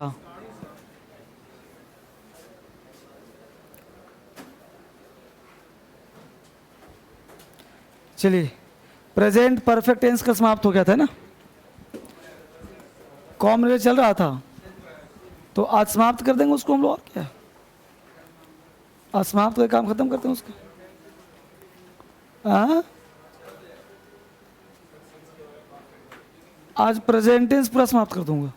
हाँ, चलिए। Present perfect tense का समाप्त हो गया था ना, कॉमन चल रहा था, तो आज समाप्त कर देंगे उसको हम लोग, और क्या। आज समाप्त करके काम खत्म करते हैं उसका। हाँ, आज प्रेजेंट टेंस पूरा समाप्त कर दूंगा।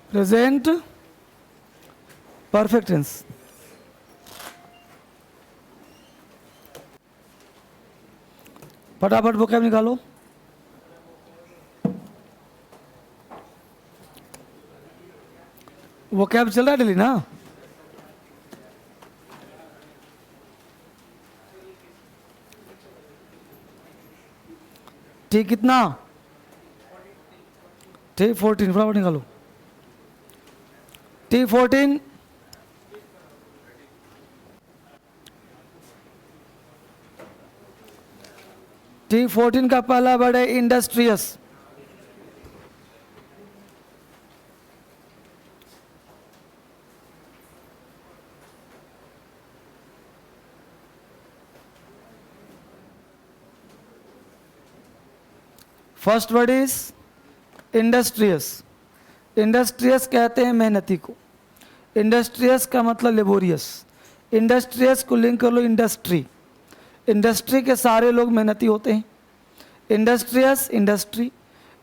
प्रेजेंट परफेक्ट टेंस, फटाफट वोकैब निकालो। वोकैब चल रहा है डेली ना। ठीक, कितना? ठीक, 14, फटाफट निकालो। ठीक, 14। ठीक, 14 का पहला वर्ड है industrious. First word is industrious. Industrious कहते हैं मेहनती को। इंडस्ट्रियस का मतलब लेबोरियस। इंडस्ट्रियस को लिंक कर लो इंडस्ट्री। इंडस्ट्री के सारे लोग मेहनती होते हैं। इंडस्ट्रियस इंडस्ट्री,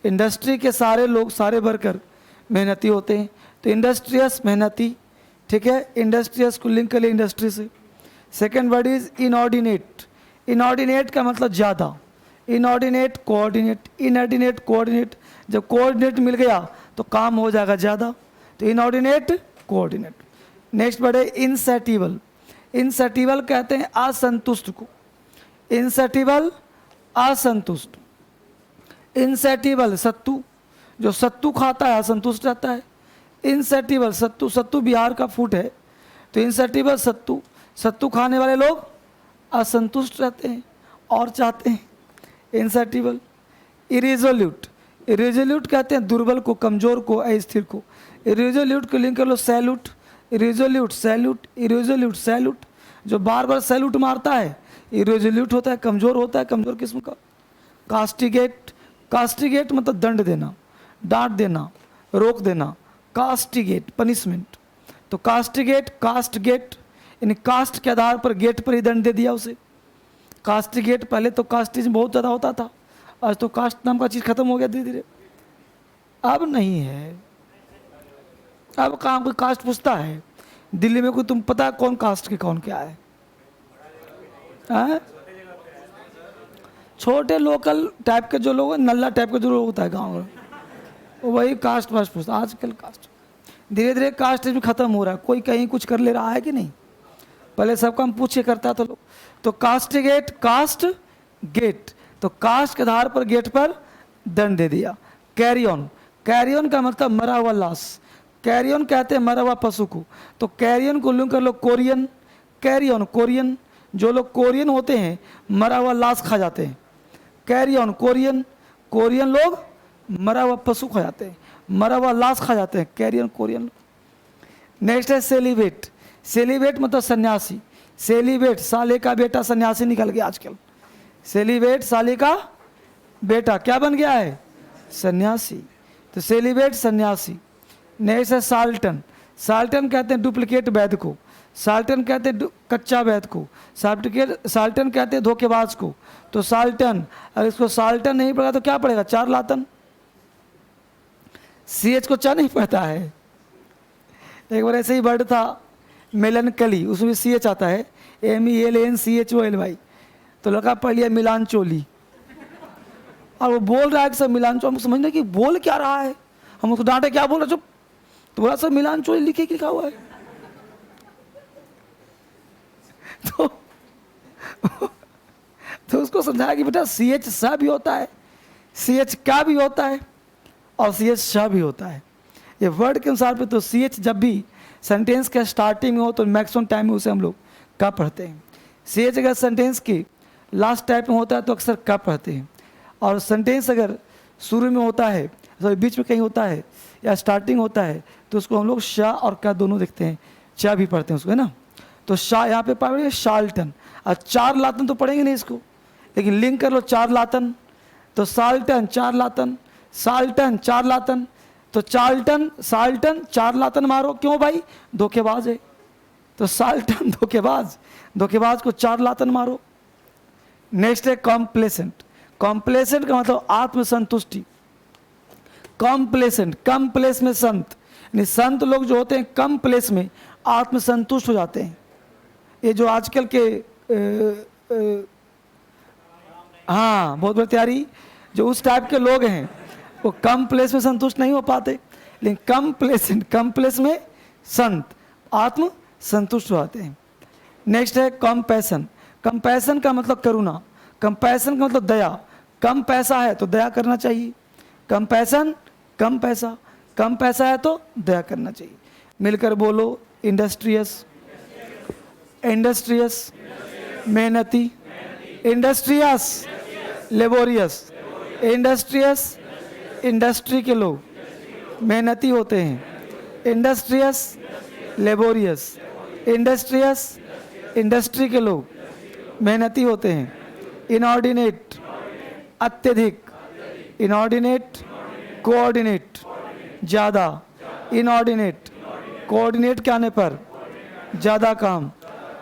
इंडस्ट्री के सारे लोग, सारे वर्कर मेहनती होते हैं, तो इंडस्ट्रियस मेहनती। ठीक है, इंडस्ट्रियस को लिंक कर ले इंडस्ट्री से। Second word is inordinate. Inordinate का मतलब ज़्यादा। इनऑर्डिनेट कोऑर्डिनेट, इनऑर्डिनेट कोऑर्डिनेट, जब कोऑर्डिनेट मिल गया तो काम हो जाएगा ज़्यादा, तो इनऑर्डिनेट कोऑर्डिनेट। नेक्स्ट वर्ड है इनसैटिबल। इनसैटिबल कहते हैं असंतुष्ट को। इनसैटिबल असंतुष्ट। इनसैटिबल सत्तू, जो सत्तू खाता है असंतुष्ट रहता है। इनसैटिबल सत्तू, सत्तू बिहार का फूड है, तो इनसैटिबल सत्तू, सत्तू खाने वाले लोग असंतुष्ट रहते हैं और चाहते हैं। इनसैटिबल। इरेजोल्यूट। इरेजोल्यूट कहते हैं दुर्बल को, कमजोर को, अस्थिर को। इरेजोल्यूट को लिंक कर लो सैल्यूट। इरेजोल्यूट सैल्यूट, इरेजोल्यूट सैल्यूट, जो बार बार सैल्यूट मारता है इरेजोल्यूट होता है, कमजोर होता है, कमजोर किस्म का। कास्टिगेट। कास्टिगेट मतलब दंड देना, डांट देना, रोक देना। Castigate punishment. तो कास्टिगेट, कास्ट गेट, यानी कास्ट के आधार पर गेट पर ही दंड दे दिया उसे। कास्टिगेट। पहले तो कास्टिज्म बहुत ज़्यादा होता था, आज तो कास्ट नाम का चीज़ खत्म हो गया धीरे धीरे, अब नहीं है। अब कहाँ कोई कास्ट पूछता है? दिल्ली में कोई, तुम पता है कौन कास्ट के कौन क्या है? छोटे लोकल टाइप के जो लोग, नल्ला टाइप के जो लोग होता है गाँव में, वही कास्ट वास्ट पूछता। आजकल कास्ट धीरे धीरे कास्ट में खत्म हो रहा है, कोई कहीं कुछ कर ले रहा है कि नहीं? पहले सबका हम पूछे करता था लोग। तो कास्टिगेट, कास्ट गेट, तो कास्ट के आधार पर गेट पर दंड दे दिया। Carry on. कैरी ऑन का मतलब मरा हुआ लाश। कैरी ऑन कहते हैं मरा हुआ पशु को, तो कैरी ऑन को लिंक कर लो कोरियन। कैरी ऑन कोरियन, जो लोग कोरियन होते हैं मरा हुआ लाश खा जाते हैं। कैरी ऑन कोरियन, कोरियन लोग मरा हुआ पशु खा जाते हैं, मरा हुआ लाश खा जाते हैं, कैरी ऑन कोरियन। नेक्स्ट है सेलिब्रेट। सेलिब्रेट मतलब सन्यासी। सेलिब्रेट, साले का बेटा सन्यासी निकल गया आजकल। सेलिब्रेट, साले का बेटा क्या बन गया है? सन्यासी। तो सेलिब्रेट सन्यासी। नेक्स्ट है साल्टन। साल्टन कहते हैं डुप्लीकेट वैद को। साल्टन कहते हैं कच्चा वैद को। साल्टन कहते हैं धोखेबाज को। तो साल्टन, अगर इसको साल्टन नहीं पड़ेगा तो क्या पड़ेगा? चारलातन। CH को चा नहीं पड़ता है। एक बार ऐसे ही वर्ड था मेलनकली, उसमें CH आता है, MELNCHOLY, तो लड़का पढ़ लिया मिलान चोली, और वो बोल रहा है कि सर मिलान चोली, हम समझने कि बोल क्या रहा है, हम उसको डांटे क्या बोल रहे चुप, तो बोला सर मिलान चोली लिखे लिखा हुआ है। तो उसको समझाया कि बेटा CH सा भी होता है, CH क्या भी होता है, और सी एच शाह भी होता है। ये वर्ड के अनुसार पे तो सी एच जब भी सेंटेंस का स्टार्टिंग में हो तो मैक्सिमम टाइम में उसे हम लोग का पढ़ते हैं। सी एच अगर सेंटेंस की लास्ट टाइप में होता है तो अक्सर का पढ़ते हैं, और सेंटेंस अगर शुरू में होता है, तो बीच में कहीं होता है या स्टार्टिंग होता है तो उसको हम लोग शाह और का दोनों देखते हैं, चाह भी पढ़ते हैं उसको, है ना। तो शाह यहाँ पे पढ़ेंगे शाल्टन, और 4 लातन तो पढ़ेंगे नहीं इसको, लेकिन लिंक कर लो 4 लातन, तो साल्टन 4 लातन, साल्टन 4 लातन, तो चाल्टन साल्टन 4 लातन मारो, क्यों भाई, धोखेबाज है, तो साल्टन धोखेबाज, धोखेबाज को 4 लातन मारो। नेक्स्ट है कॉम्प्लेसेंट। कॉम्प्लेसेंट का मतलब आत्मसंतुष्टि। कॉम्प्लेसेंट, कम प्लेस में संत, यानी संत लोग जो होते हैं कम प्लेस में आत्मसंतुष्ट हो जाते हैं। ये जो आजकल के हाँ बहुत बड़ी तैयारी, जो उस टाइप के लोग हैं वो कम प्लेस में संतुष्ट नहीं हो पाते, लेकिन कम प्लेस में संत आत्म संतुष्ट हो जाते हैं। नेक्स्ट है कंपैशन। कंपैशन का मतलब करुणा, कंपैशन का मतलब दया। कम पैसा है तो दया करना चाहिए, कंपैशन कम पैसा, कम पैसा है तो दया करना चाहिए। मिलकर बोलो, इंडस्ट्रियस, इंडस्ट्रियस मेहनती, इंडस्ट्रियस लेबोरियस, इंडस्ट्रियस इंडस्ट्री के लोग मेहनती होते हैं, इंडस्ट्रियस लेबोरियस, इंडस्ट्रियस इंडस्ट्री के लोग मेहनती होते हैं। इनऑर्डिनेट अत्यधिक, इनऑर्डिनेट कोऑर्डिनेट ज़्यादा, इनऑर्डिनेट कोऑर्डिनेट के आने पर ज़्यादा काम।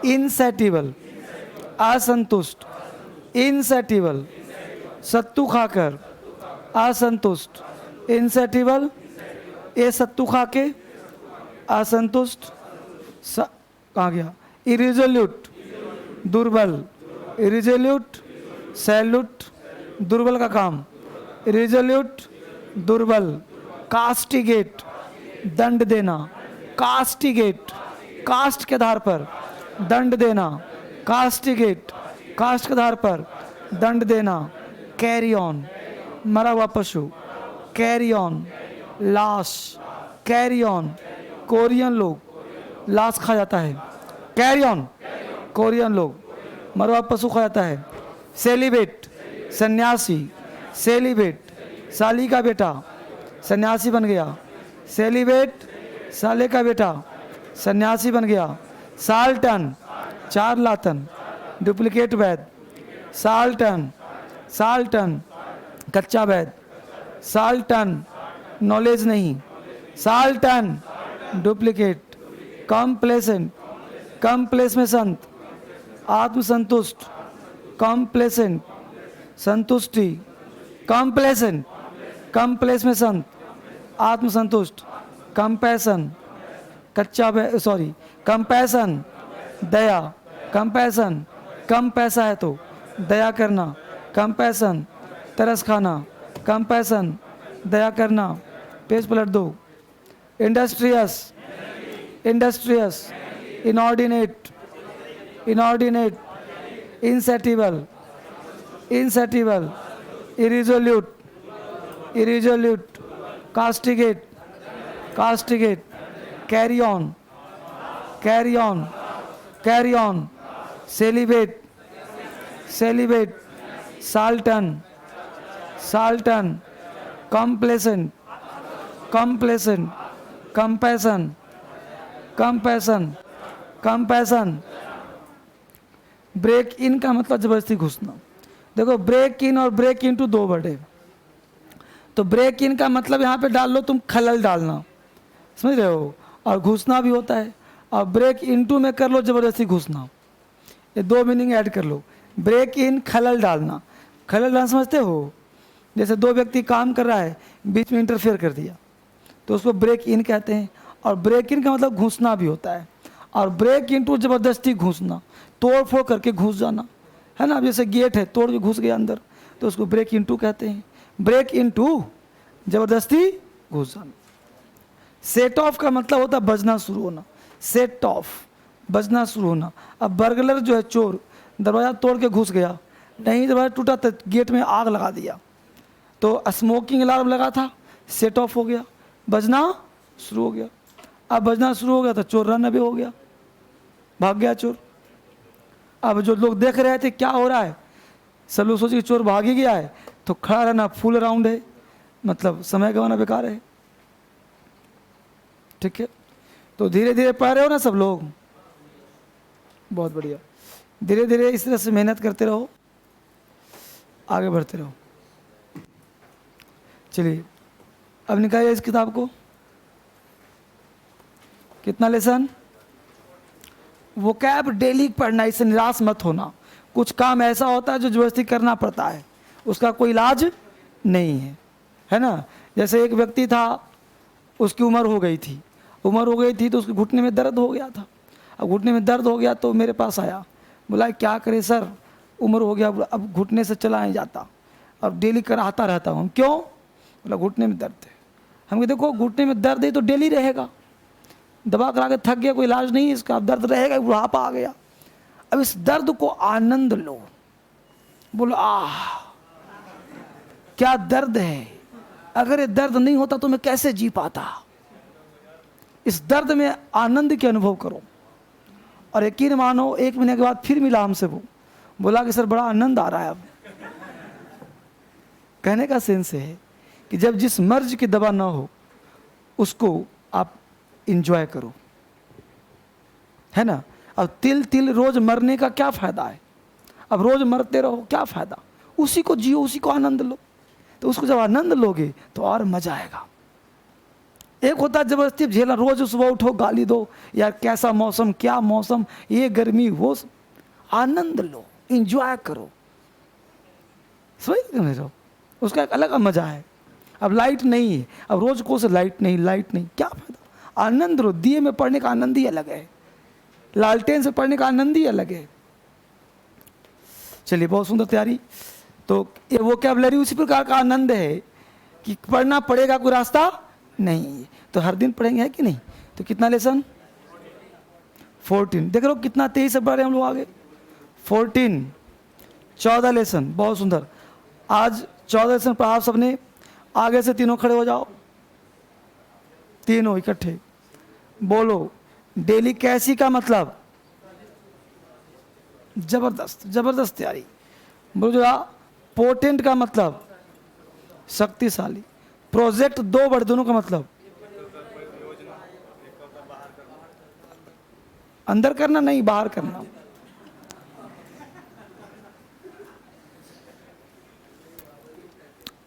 इनसैटिबल असंतुष्ट, इनसैटिबल सत्तू खाकर असंतुष्ट, इनसैटिबल ये सत्तू खा के असंतुष्ट, कहाँ गया, इरिजोल्यूट दुर्बल, इरिजोल्यूट सैल्यूट दुर्बल का काम, इरिजोल्यूट दुर्बल। कास्टिगेट दंड देना, कास्टिगेट कास्ट के आधार पर दंड देना, कास्टिगेट कास्ट के आधार पर दंड देना। कैरी ऑन मरा हुआ पशु, कैरी ऑन लाश, कैरी ऑन कोरियन लोग लाश खा जाता है, कैरी ऑन कोरियन लोग मरा हुआ पशु खा जाता है। सेलिब्रेट सन्यासी, सेलिब्रेट साली का बेटा सन्यासी बन गया, सेलिब्रेट साले का बेटा सन्यासी बन गया। साल्टन 4 लातन, डुप्लीकेट वैद, साल्टन साल्टन कच्चा वैद, साल्टन नॉलेज नहीं, साल्टन डुप्लीकेट। कॉम्प्लेसेंट कम प्लेस में संत, आत्मसंतुष्ट, कॉम्प्लेसेंट संतुष्टि, कॉम्प्लेसेंट कम प्लेस में संत, आत्मसंतुष्ट। कंपैशन कच्चा सॉरी कंपैशन दया, कंपैशन कम पैसा है तो दया करना, कंपैशन तरस खाना, कंपैशन दया करना। पेज पलट दो। Industrious, industrious inordinate, inordinate insatiable, insatiable irresolute, irresolute castigate, castigate carry on, carry on, carry on celebrate, celebrate sultan, sultan complacent, complacent compassion, compassion, compassion. Break in का मतलब जबरदस्ती घुसना। देखो ब्रेक इन और break in to 2 word है। तो break in का मतलब यहाँ पे डाल लो तुम खलल डालना, समझ रहे हो, और घुसना भी होता है। और ब्रेक इनटू में कर लो जबरदस्ती घुसना, ये 2 मीनिंग ऐड कर लो। ब्रेक इन खलल डालना, खलल डालना समझते हो, जैसे 2 व्यक्ति काम कर रहा है बीच में इंटरफेयर कर दिया तो उसको ब्रेक इन कहते हैं। और ब्रेक इन का मतलब घुसना भी होता है। और ब्रेक इनटू जबरदस्ती घुसना, तोड़ फोड़ करके घुस जाना, है ना। जैसे गेट है तोड़ के घुस गया अंदर तो उसको ब्रेक इनटू कहते हैं। ब्रेक इनटू जबरदस्ती घुस जाना। सेट ऑफ का मतलब होता है बजना शुरू होना, सेट ऑफ बजना शुरू होना। अब बर्गलर जो है चोर दरवाज़ा तोड़ के घुस गया, नहीं दरवाज़ा टूटा तो गेट में आग लगा दिया, तो स्मोकिंग अलार्म लगा था, सेट ऑफ हो गया, बजना शुरू हो गया। अब बजना शुरू हो गया तो चोर रन अवे हो गया, भाग गया चोर। अब जो लोग देख रहे थे क्या हो रहा है, सब लोग सोचे कि चोर भाग ही गया है, तो खड़ा रहना फुल राउंड है, मतलब समय गंवाना बेकार है। ठीक है, तो धीरे धीरे पढ़ रहे हो ना सब लोग, बहुत बढ़िया। धीरे धीरे इस तरह से मेहनत करते रहो, आगे बढ़ते रहो। चलिए अब निकालिए इस किताब को। कितना लेसन? वो कैब डेली पढ़ना, इससे निराश मत होना। कुछ काम ऐसा होता है जो जबरदस्ती करना पड़ता है, उसका कोई इलाज नहीं है ना। जैसे एक व्यक्ति था, उसकी उम्र हो गई थी, तो उसके घुटने में दर्द हो गया था। अब घुटने में दर्द हो गया तो मेरे पास आया, बोला क्या करे सर, उम्र हो गया, अब घुटने से चला नहीं जाता, अब डेली कराता रहता हूँ। क्यों? बोला घुटने में दर्द है। हम कहे देखो घुटने में दर्द है तो डेली रहेगा, दवा करा के थक गया, कोई इलाज नहीं है इसका, अब दर्द रहेगा, बुढ़ापा आ गया। अब इस दर्द को आनंद लो, बोलो आह क्या दर्द है, अगर ये दर्द नहीं होता तो मैं कैसे जी पाता। इस दर्द में आनंद के अनुभव करो। और यकीन मानो 1 महीने के बाद फिर मिला हमसे, वो बोला कि सर बड़ा आनंद आ रहा है अब। कहने का सेंस है कि जब जिस मर्ज की दवा ना हो उसको आप इंजॉय करो, है ना। अब तिल तिल रोज मरने का क्या फायदा है, अब रोज मरते रहो क्या फायदा, उसी को जियो, उसी को आनंद लो। तो उसको जब आनंद लोगे तो और मजा आएगा। एक होता है जबरदस्ती झेलना, रोज सुबह उठो गाली दो, यार कैसा मौसम, क्या मौसम, ये गर्मी वो, आनंद लो, इंजॉय करो, समझ रहे, उसका एक अलग मजा है। अब लाइट नहीं है, अब रोज को से लाइट नहीं, क्या फायदा, आनंद लो। दिए में पढ़ने का आनंद ही अलग है, लालटेन से पढ़ने का आनंद ही अलग है। चलिए बहुत सुंदर तैयारी। तो ये वोकैबुलरी उसी प्रकार का आनंद है कि पढ़ना पड़ेगा, कोई रास्ता नहीं, तो हर दिन पढ़ेंगे, है कि नहीं। तो कितना लेसन? 14। देख लो कितना तेजी से बढ़ रहे हैं हम लोग आगे। 14, 14 लेसन, बहुत सुंदर। आज 14 लेसन पढ़ा सबने। आगे से तीनों खड़े हो जाओ, तीनों इकट्ठे बोलो डेली कैसी का मतलब, जबरदस्त, जबरदस्त तैयारी। बोलो जरा पोटेंट का मतलब शक्तिशाली, प्रोजेक्ट 2 वर्ड दोनों का मतलब अंदर करना नहीं बाहर करना।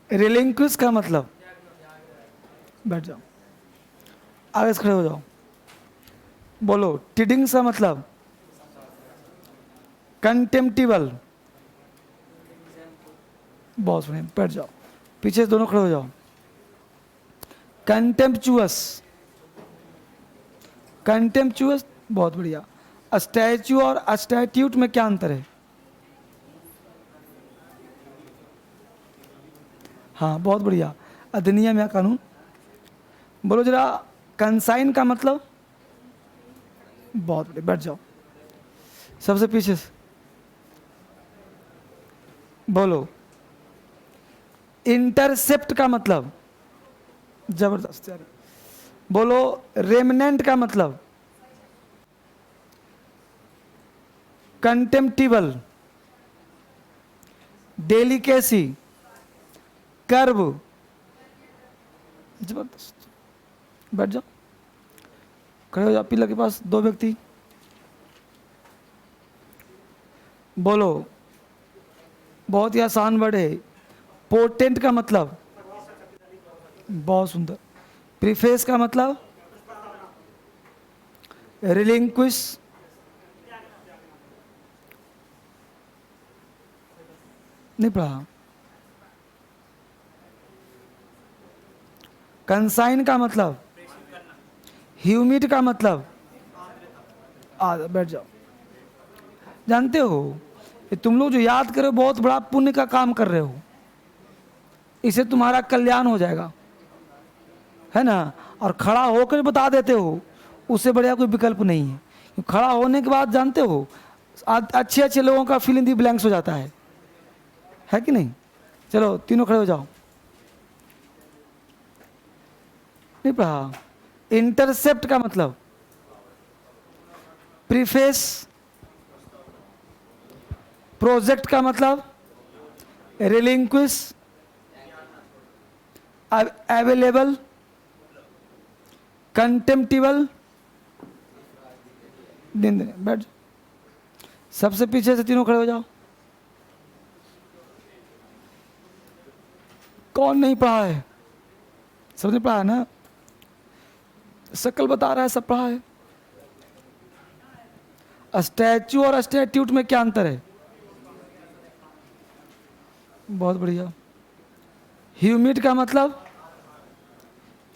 रिलिंक्विश का मतलब, बैठ जाओ, आगे से खड़े हो जाओ। बोलो टिडिंग का मतलब कंटेम्प्टिबल, बहुत सुनिए, बैठ जाओ, पीछे से दोनों खड़े हो जाओ। कंटेम्पचुअस, कंटेम्पचुअस, बहुत बढ़िया। स्टैच्यू और स्टैट्यूट में क्या अंतर है? हाँ बहुत बढ़िया, अधिनियम या कानून। बोलो जरा कंसाइन का मतलब, बहुत बढ़िया, बैठ जाओ सबसे पीछे से। बोलो इंटरसेप्ट का मतलब, जबरदस्त यार। बोलो रेमनेंट का मतलब कंटेम्प्टिबल, डेलिकेसी, कर्व, जबरदस्त। बैठ जाओ, खड़े हो जाओ, पिलर के पास 2 व्यक्ति। बोलो बहुत ही आसान वर्ड है, पोटेंट का मतलब, बहुत सुंदर। प्रीफेस का मतलब रिलिंक्विश, नहीं पढ़ा। कंसाइन का मतलब, ह्यूमिड का मतलब, बैठ जाओ। जानते हो कि तुम लोग जो याद करे बहुत बड़ा पुण्य का काम कर रहे हो, इससे तुम्हारा कल्याण हो जाएगा, है ना। और खड़ा होकर बता देते हो, उससे बढ़िया कोई विकल्प नहीं है। खड़ा होने के बाद जानते हो अच्छे अच्छे लोगों का फिल इन दी ब्लैंक्स हो जाता है कि नहीं। चलो तीनों खड़े हो जाओ। नहीं पढ़ा। इंटरसेप्ट का मतलब प्रीफेस, प्रोजेक्ट का मतलब रिलिंक्विश, अवेलेबल, कंटेम्प्टिबल। दिन दिन बैठ जाओ। सबसे पीछे से तीनों खड़े हो जाओ। कौन नहीं पढ़ा है? सबने पढ़ा है ना? शक्ल बता रहा है सब पढ़ा है। स्टैच्यू और स्टैट्यूट में क्या अंतर है? बहुत बढ़िया। ह्यूमिड का मतलब,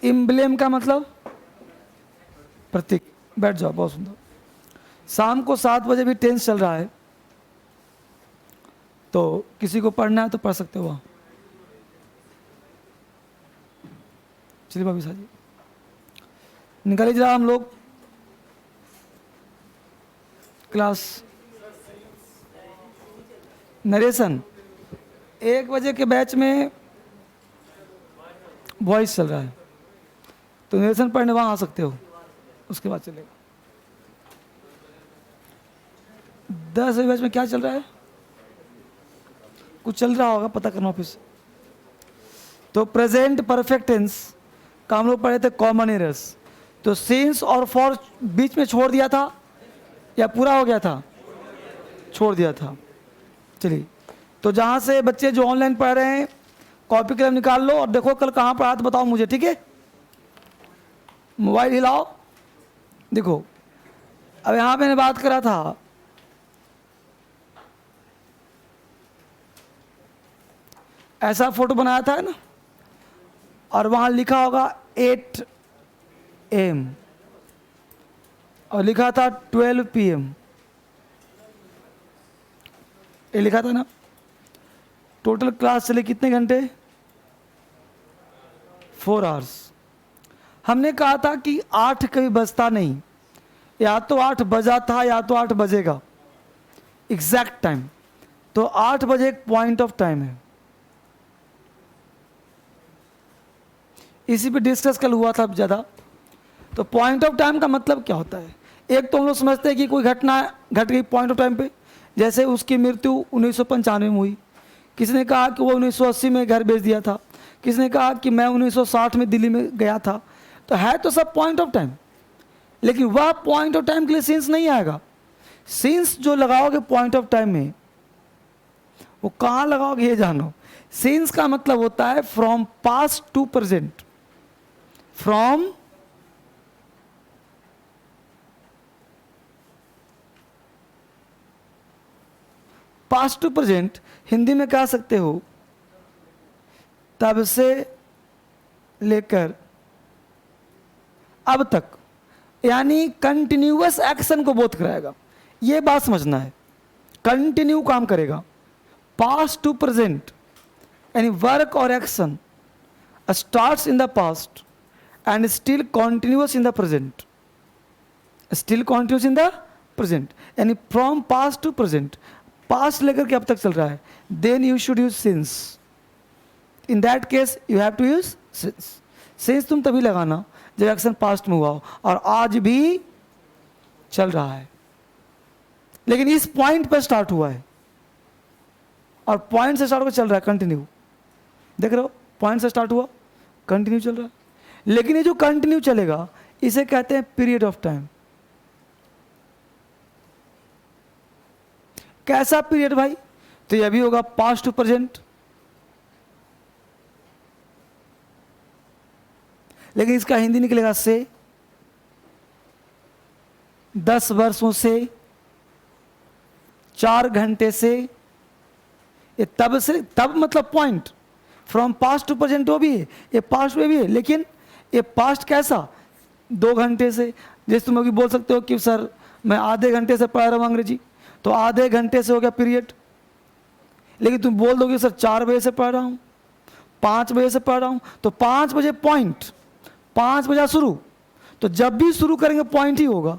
इम्ब्लेम का मतलब प्रतीक। बैठ जाओ, बहुत सुंदर। शाम को 7 बजे भी टेंस चल रहा है, तो किसी को पढ़ना है तो पढ़ सकते हो वहाँ। चलिए भाभी साहब जी निकालिए जरा हम लोग क्लास नरेशन। 1 बजे के बैच में वॉइस चल रहा है, तो नरेशन पढ़ने वहाँ आ सकते हो, उसके बाद चलेगा। 10 बजे बैच में क्या चल रहा है? कुछ चल रहा होगा, पता करना ऑफिस। तो प्रेजेंट परफेक्ट टेंस का हम लोग पढ़े थे कॉमन एरर्स। तो सिंस और फॉर बीच में छोड़ दिया था या पूरा हो गया था? छोड़ दिया था। चलिए, तो जहाँ से बच्चे जो ऑनलाइन पढ़ रहे हैं कॉपी कलम निकाल लो और देखो कल कहाँ पढ़ा तो बताओ मुझे, ठीक है? मोबाइल हिलाओ, देखो। अब यहाँ मैंने बात करा था ऐसा फोटो बनाया था ना, और वहाँ लिखा होगा 8 AM और लिखा था 12 PM। ये लिखा था ना। टोटल क्लास चले कितने घंटे? 4 आवर्स। हमने कहा था कि 8 कभी बजता नहीं, या तो 8 बजा था या तो 8 बजेगा, एग्जैक्ट टाइम। तो 8 बजे एक पॉइंट ऑफ टाइम है। इसी पे डिस्कस कल हुआ था ज़्यादा। तो पॉइंट ऑफ टाइम का मतलब क्या होता है? एक तो हम लोग समझते हैं कि कोई घटना घट गई पॉइंट ऑफ टाइम पे, जैसे उसकी मृत्यु 1995 में हुई। किसी ने कहा कि वो 1980 में घर भेज दिया था, किसी ने कहा कि मैं 1960 में दिल्ली में गया था। तो है तो सब पॉइंट ऑफ टाइम, लेकिन वह पॉइंट ऑफ टाइम के लिए सीन्स नहीं आएगा। सीन्स जो लगाओगे पॉइंट ऑफ टाइम में, वो कहाँ लगाओगे ये जानो। सीन्स का मतलब होता है from past to present. From past to present Hindi में कह सकते हो तब से लेकर अब तक, यानी कंटिन्यूअस एक्शन को बोध कराएगा। ये बात समझना है, कंटिन्यू काम करेगा। पास्ट टू प्रेजेंट यानी वर्क और action starts in the past and still continuous in the present. Still continuous in the present यानी from past to present, past लेकर के अब तक चल रहा है। Then you should use since. In that case you have to use since. Since तुम तभी लगाना जब एक्शन पास्ट में हुआ हो, और आज भी चल रहा है, लेकिन इस पॉइंट पर स्टार्ट हुआ है, और पॉइंट से स्टार्ट होकर चल रहा है कंटिन्यू। देख रहे हो, पॉइंट से स्टार्ट हुआ, कंटिन्यू चल रहा है। लेकिन ये जो कंटिन्यू चलेगा इसे कहते हैं पीरियड ऑफ टाइम। कैसा पीरियड भाई? तो यह भी होगा पास्ट टू प्रेजेंट, लेकिन इसका हिंदी निकलेगा से। 10 वर्षों से, 4 घंटे से, ये तब से, तब मतलब point. From past to present वो भी है, ये पास्ट में भी है, लेकिन ये पास्ट कैसा? 2 घंटे से। जैसे तुम अभी बोल सकते हो कि सर मैं आधे घंटे से पढ़ रहा हूँ अंग्रेजी, तो आधे घंटे से हो गया पीरियड। लेकिन तुम बोल दोगे सर 4 बजे से पढ़ रहा हूँ, 5 बजे से पढ़ रहा हूँ, तो 5 बजे पॉइंट, 5 बजे शुरू। तो जब भी शुरू करेंगे पॉइंट ही होगा।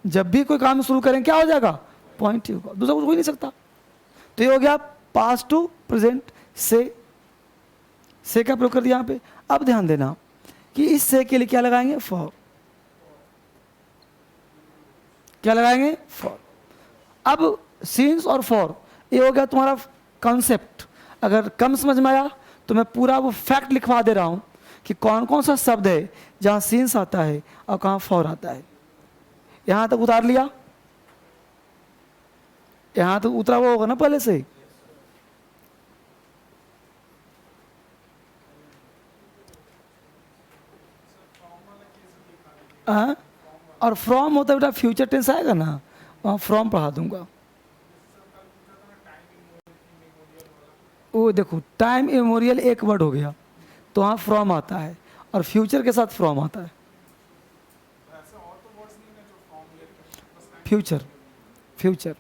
जब भी कोई काम शुरू करेंगे क्या हो जाएगा? पॉइंट ही होगा, दूसरा कुछ हो ही नहीं सकता। तो ये हो गया पास्ट टू प्रेजेंट से का प्रयोग कर दिया यहाँ पे। अब ध्यान देना कि इस से के लिए क्या लगाएंगे, फॉर। क्या लगाएंगे, फॉर। अब सिंस और फॉर, ये हो गया तुम्हारा कॉन्सेप्ट। अगर कम समझ में आया तो मैं पूरा वो फैक्ट लिखवा दे रहा हूं कि कौन कौन सा शब्द है जहां सिंस आता है और कहां फॉर आता है। यहां तक उतार लिया, यहां तक उतरा हुआ होगा ना पहले से। और फ्रॉम होता है बेटा, फ्यूचर टेंस आएगा ना, वहाँ फ्रॉम पढ़ा दूंगा। वो देखो टाइम इमोरियल एक वर्ड हो गया तो वहाँ फ्रॉम आता है और फ्यूचर के साथ फ्रॉम आता है। Future, future.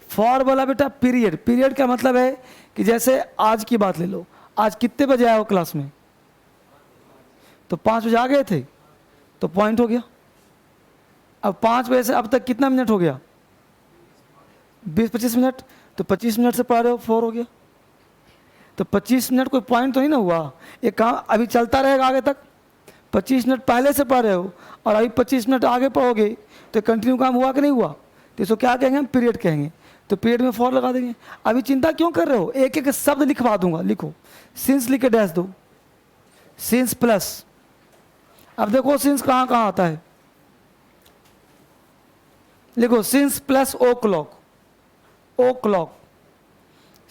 फॉर बोला बेटा पीरियड। पीरियड का मतलब है कि जैसे आज की बात ले लो, आज कितने बजे आए हो क्लास में, तो 5 बजे आ गए थे तो पॉइंट हो गया। अब 5 बजे से अब तक कितना मिनट हो गया, 20-25 मिनट, तो 25 मिनट से पढ़ रहे हो, 4 हो गया। तो 25 मिनट कोई पॉइंट तो नहीं ना हुआ, ये काम अभी चलता रहेगा आगे तक। 25 मिनट पहले से पढ़ रहे हो और अभी 25 मिनट आगे पढ़ोगे तो कंटिन्यू काम हुआ कि नहीं हुआ, तो इसको क्या कहेंगे हम, पीरियड कहेंगे। तो पीरियड में फॉर लगा देंगे। अभी चिंता क्यों कर रहे हो, एक एक शब्द लिखवा दूंगा, लिखो। सिंस लिख के डैश दो, सिंस प्लस। अब देखो सिंस कहाँ कहाँ आता है, लिखो since plus o'clock, o'clock,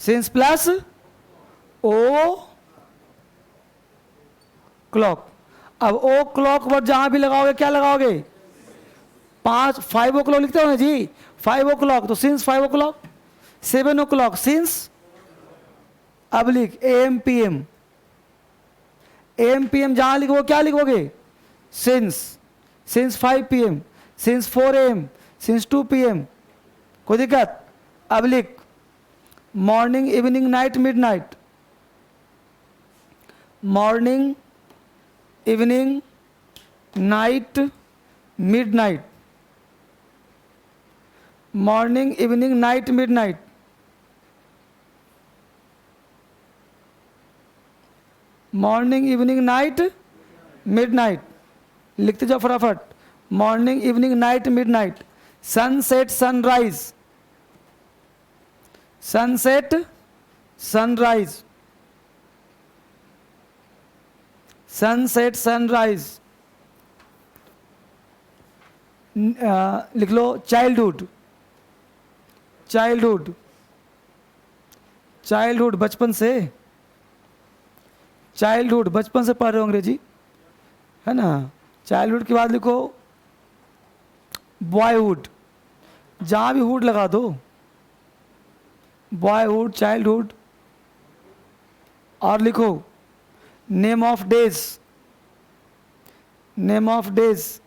since plus o'clock. अब ओ क्लॉक वर्ड जहां भी लगाओगे क्या लगाओगे, 5 ओ क्लॉक लिखते हो ना जी, 5 ओ क्लॉक, तो सिंस 5 ओ क्लॉक। 7 ओ क्लॉक सिंस, अब लिख AM PM। AM PM जहां लिखोगे क्या लिखोगे, since 5 PM, since 4 AM, since 2 PM। कोई दिक्कत। अब लिख morning evening night midnight, morning evening night midnight, morning evening night midnight. Morning evening night midnight, लिखते जाओ फटाफट। Morning evening night midnight. Sunset sunrise, sunset sunrise, sunset sunrise. लिख लो childhood, childhood, childhood बचपन से, चाइल्डहुड बचपन से पढ़ रहे हो अंग्रेजी है ना। चाइल्डहुड के बाद लिखो बॉयहुड, जहां भी हुड लगा दो, बॉयहुड चाइल्डहुड। और लिखो name of days, name of days,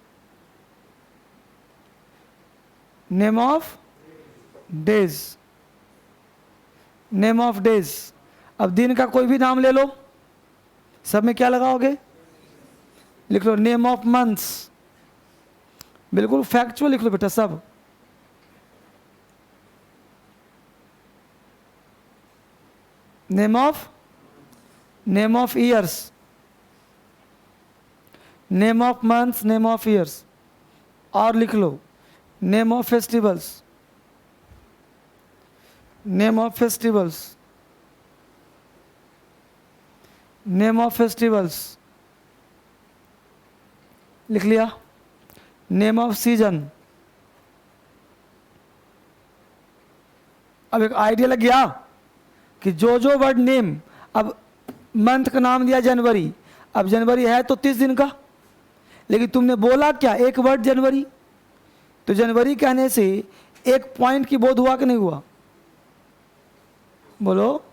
name of days, name of days. अब दिन का कोई भी नाम ले लो, सब में क्या लगाओगे, लिख लो नेम ऑफ मंथ्स। बिल्कुल फैक्चुअल लिख लो बेटा सब। Name of years, name of months, name of years. और लिख लो name of festivals, name of festivals, name of festivals. लिख लिया। Name of season. अब एक आइडिया लग गया कि जो जो वर्ड नेम, अब मंथ का नाम दिया जनवरी, अब जनवरी है तो 30 दिन का, लेकिन तुमने बोला क्या, एक वर्ड जनवरी, तो जनवरी कहने से एक पॉइंट की बोध हुआ कि नहीं हुआ, बोलो।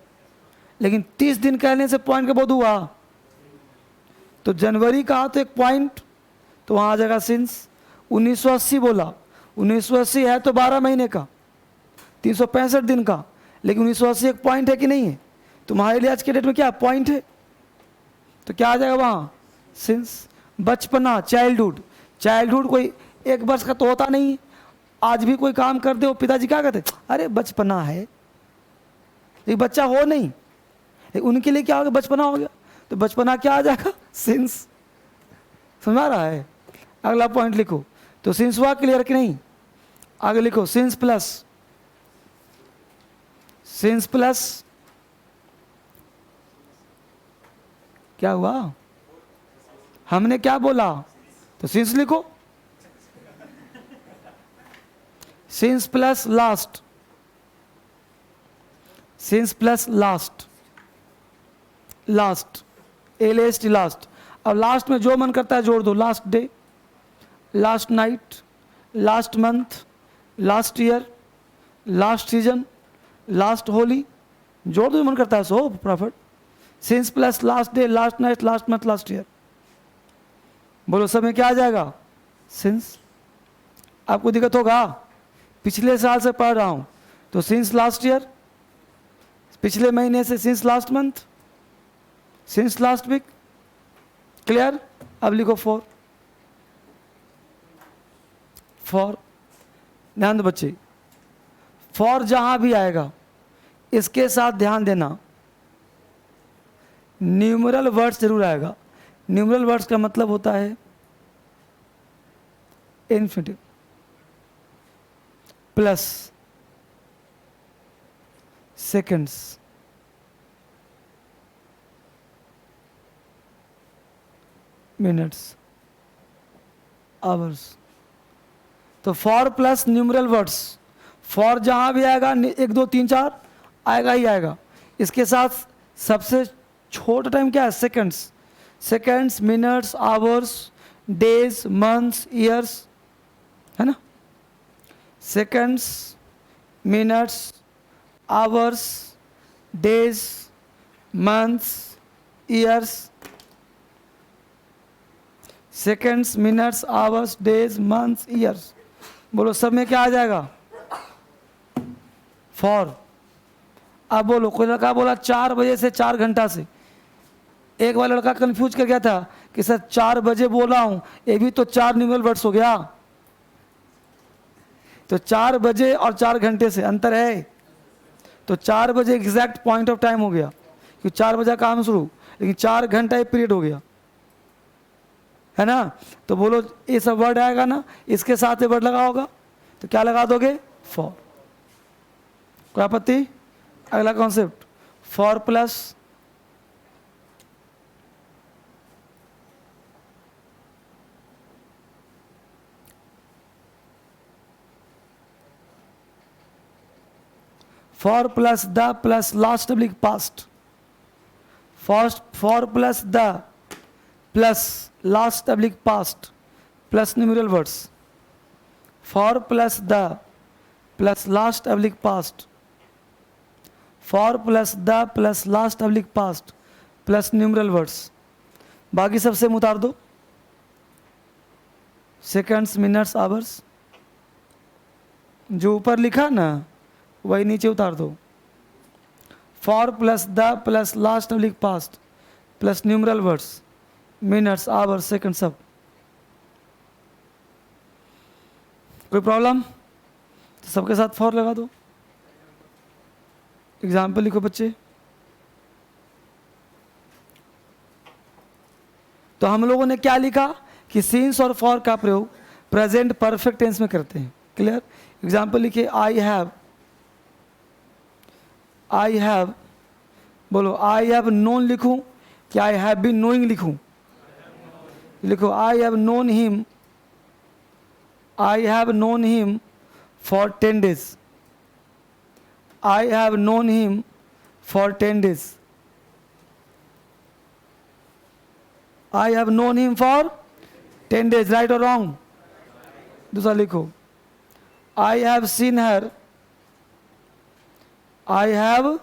लेकिन 30 दिन कहने से पॉइंट का बोध हुआ, तो जनवरी कहा तो एक पॉइंट, तो वहां आ जाएगा सिंस। 1980 बोला, 1980 है तो 12 महीने का, 365 दिन का, लेकिन 1980 एक पॉइंट है कि नहीं है, तुम्हारे लिए आज के डेट में क्या पॉइंट है, तो क्या आ जाएगा वहां, सिंस। बचपना चाइल्डहुड, चाइल्डहुड कोई 1 वर्ष का तो होता नहीं। आज भी कोई काम कर दे, पिताजी क्या कहते, अरे बचपना है, एक बच्चा हो नहीं, उनके लिए क्या हो गया, बचपना हो गया, तो बचपना क्या आ जाएगा, सिंस। समझ आ रहा है? अगला पॉइंट लिखो, तो सिंस हुआ क्लियर कि नहीं? आगे लिखो, सिंस प्लस क्या हुआ, हमने क्या बोला, तो सिंस लिखो, since plus last, since plus last, last LAST last. अब लास्ट में जो मन करता है जोड़ दो, last day, last night, last month, last year, last season, last Holi, जोड़ दो, मन करता है सो profit. Since plus last day, last night, last month, last year, बोलो सब में क्या आ जाएगा, सिंस। आपको दिक्कत होगा, पिछले साल से पढ़ रहा हूं, तो सिंस लास्ट ईयर, पिछले महीने से since last month, since last week, clear. अब लिखो फॉर, ध्यान दो बच्चे, फॉर जहां भी आएगा इसके साथ ध्यान देना, न्यूमरल वर्ड्स जरूर आएगा। न्यूमरल वर्ड्स का मतलब होता है infinitive plus seconds, minutes, hours. तो for plus numeral words, for जहां भी आएगा 1 2 3 4 आएगा ही आएगा। इसके साथ सबसे छोटा टाइम क्या है, seconds, seconds, minutes, hours, days, months, years, है ना। Seconds, minutes, hours, days, months, years, seconds, minutes, hours, days, months, years, बोलो सब में क्या आ जाएगा, फॉर। अब बोलो, कोई लड़का बोला 4 बजे से 4 घंटा से, एक बार लड़का कंफ्यूज कर गया था कि सर 4 बजे बोला हूं, ये भी तो 4 न्यूमरल वर्ड्स हो गया, तो 4 बजे और 4 घंटे से अंतर है, तो 4 बजे एग्जैक्ट पॉइंट ऑफ टाइम हो गया, क्योंकि 4 बजे काम शुरू, लेकिन 4 घंटा एक पीरियड हो गया, है ना। तो बोलो ये सब वर्ड आएगा ना, इसके साथ ये वर्ड लगा होगा, तो क्या लगा दोगे, फॉर। कोई आपत्ति? अगला concept, for plus the plus last oblique past, for plus the plus last oblique past plus numeral words, for plus the plus last oblique past, for plus the plus last oblique past plus numeral words. बाकी सब same उतार दो, seconds, minutes, hours, जो ऊपर लिखा ना वही नीचे उतार दो, for plus the plus last oblique past plus numeral words, minutes, hours, second, सब। कोई प्रॉब्लम? तो सबके साथ फॉर लगा दो। एग्जाम्पल लिखो बच्चे। तो हम लोगों ने क्या लिखा कि सिंस और फॉर का प्रयोग प्रेजेंट परफेक्ट टेंस में करते हैं, क्लियर। एग्जाम्पल लिखिए, आई हैव, बोलो आई हैव नोन लिखूं कि आई हैव बीन नोइंग लिखूं, लिखो I have known him, I have known him for 10 days, I have known him for 10 days. I have known him for 10 days, right or wrong? दूसरा लिखो, I have seen her, I have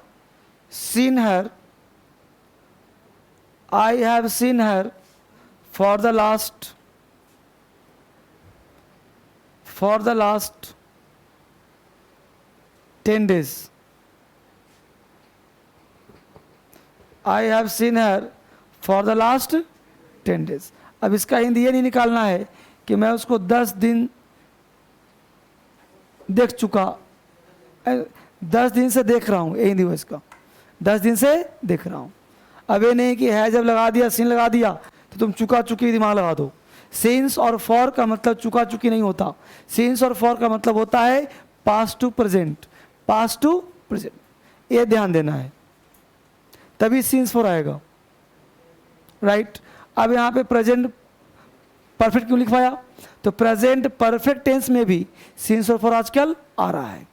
seen her, I have seen her for the last 10 days. I have seen her for the last 10 days. अब इसका हिंदी ये नहीं निकालना है कि मैं उसको 10 दिन देख चुका, 10 दिन से देख रहा हूँ, ये हिंदी हो इसका। 10 दिन से देख रहा हूँ। अब ये नहीं कि है जब लगा दिया, सीन लगा दिया तो तुम चुका चुकी दिमाग लगा दो। सिंस और फॉर का मतलब चुका चुकी नहीं होता। सिंस और फॉर का मतलब होता है past to present, past to present, ये ध्यान देना है, तभी सिंस फॉर आएगा, राइट। अब यहाँ पे प्रेजेंट परफेक्ट क्यों लिखवाया? तो प्रेजेंट परफेक्ट टेंस में भी सिंस और फॉर आजकल आ रहा है।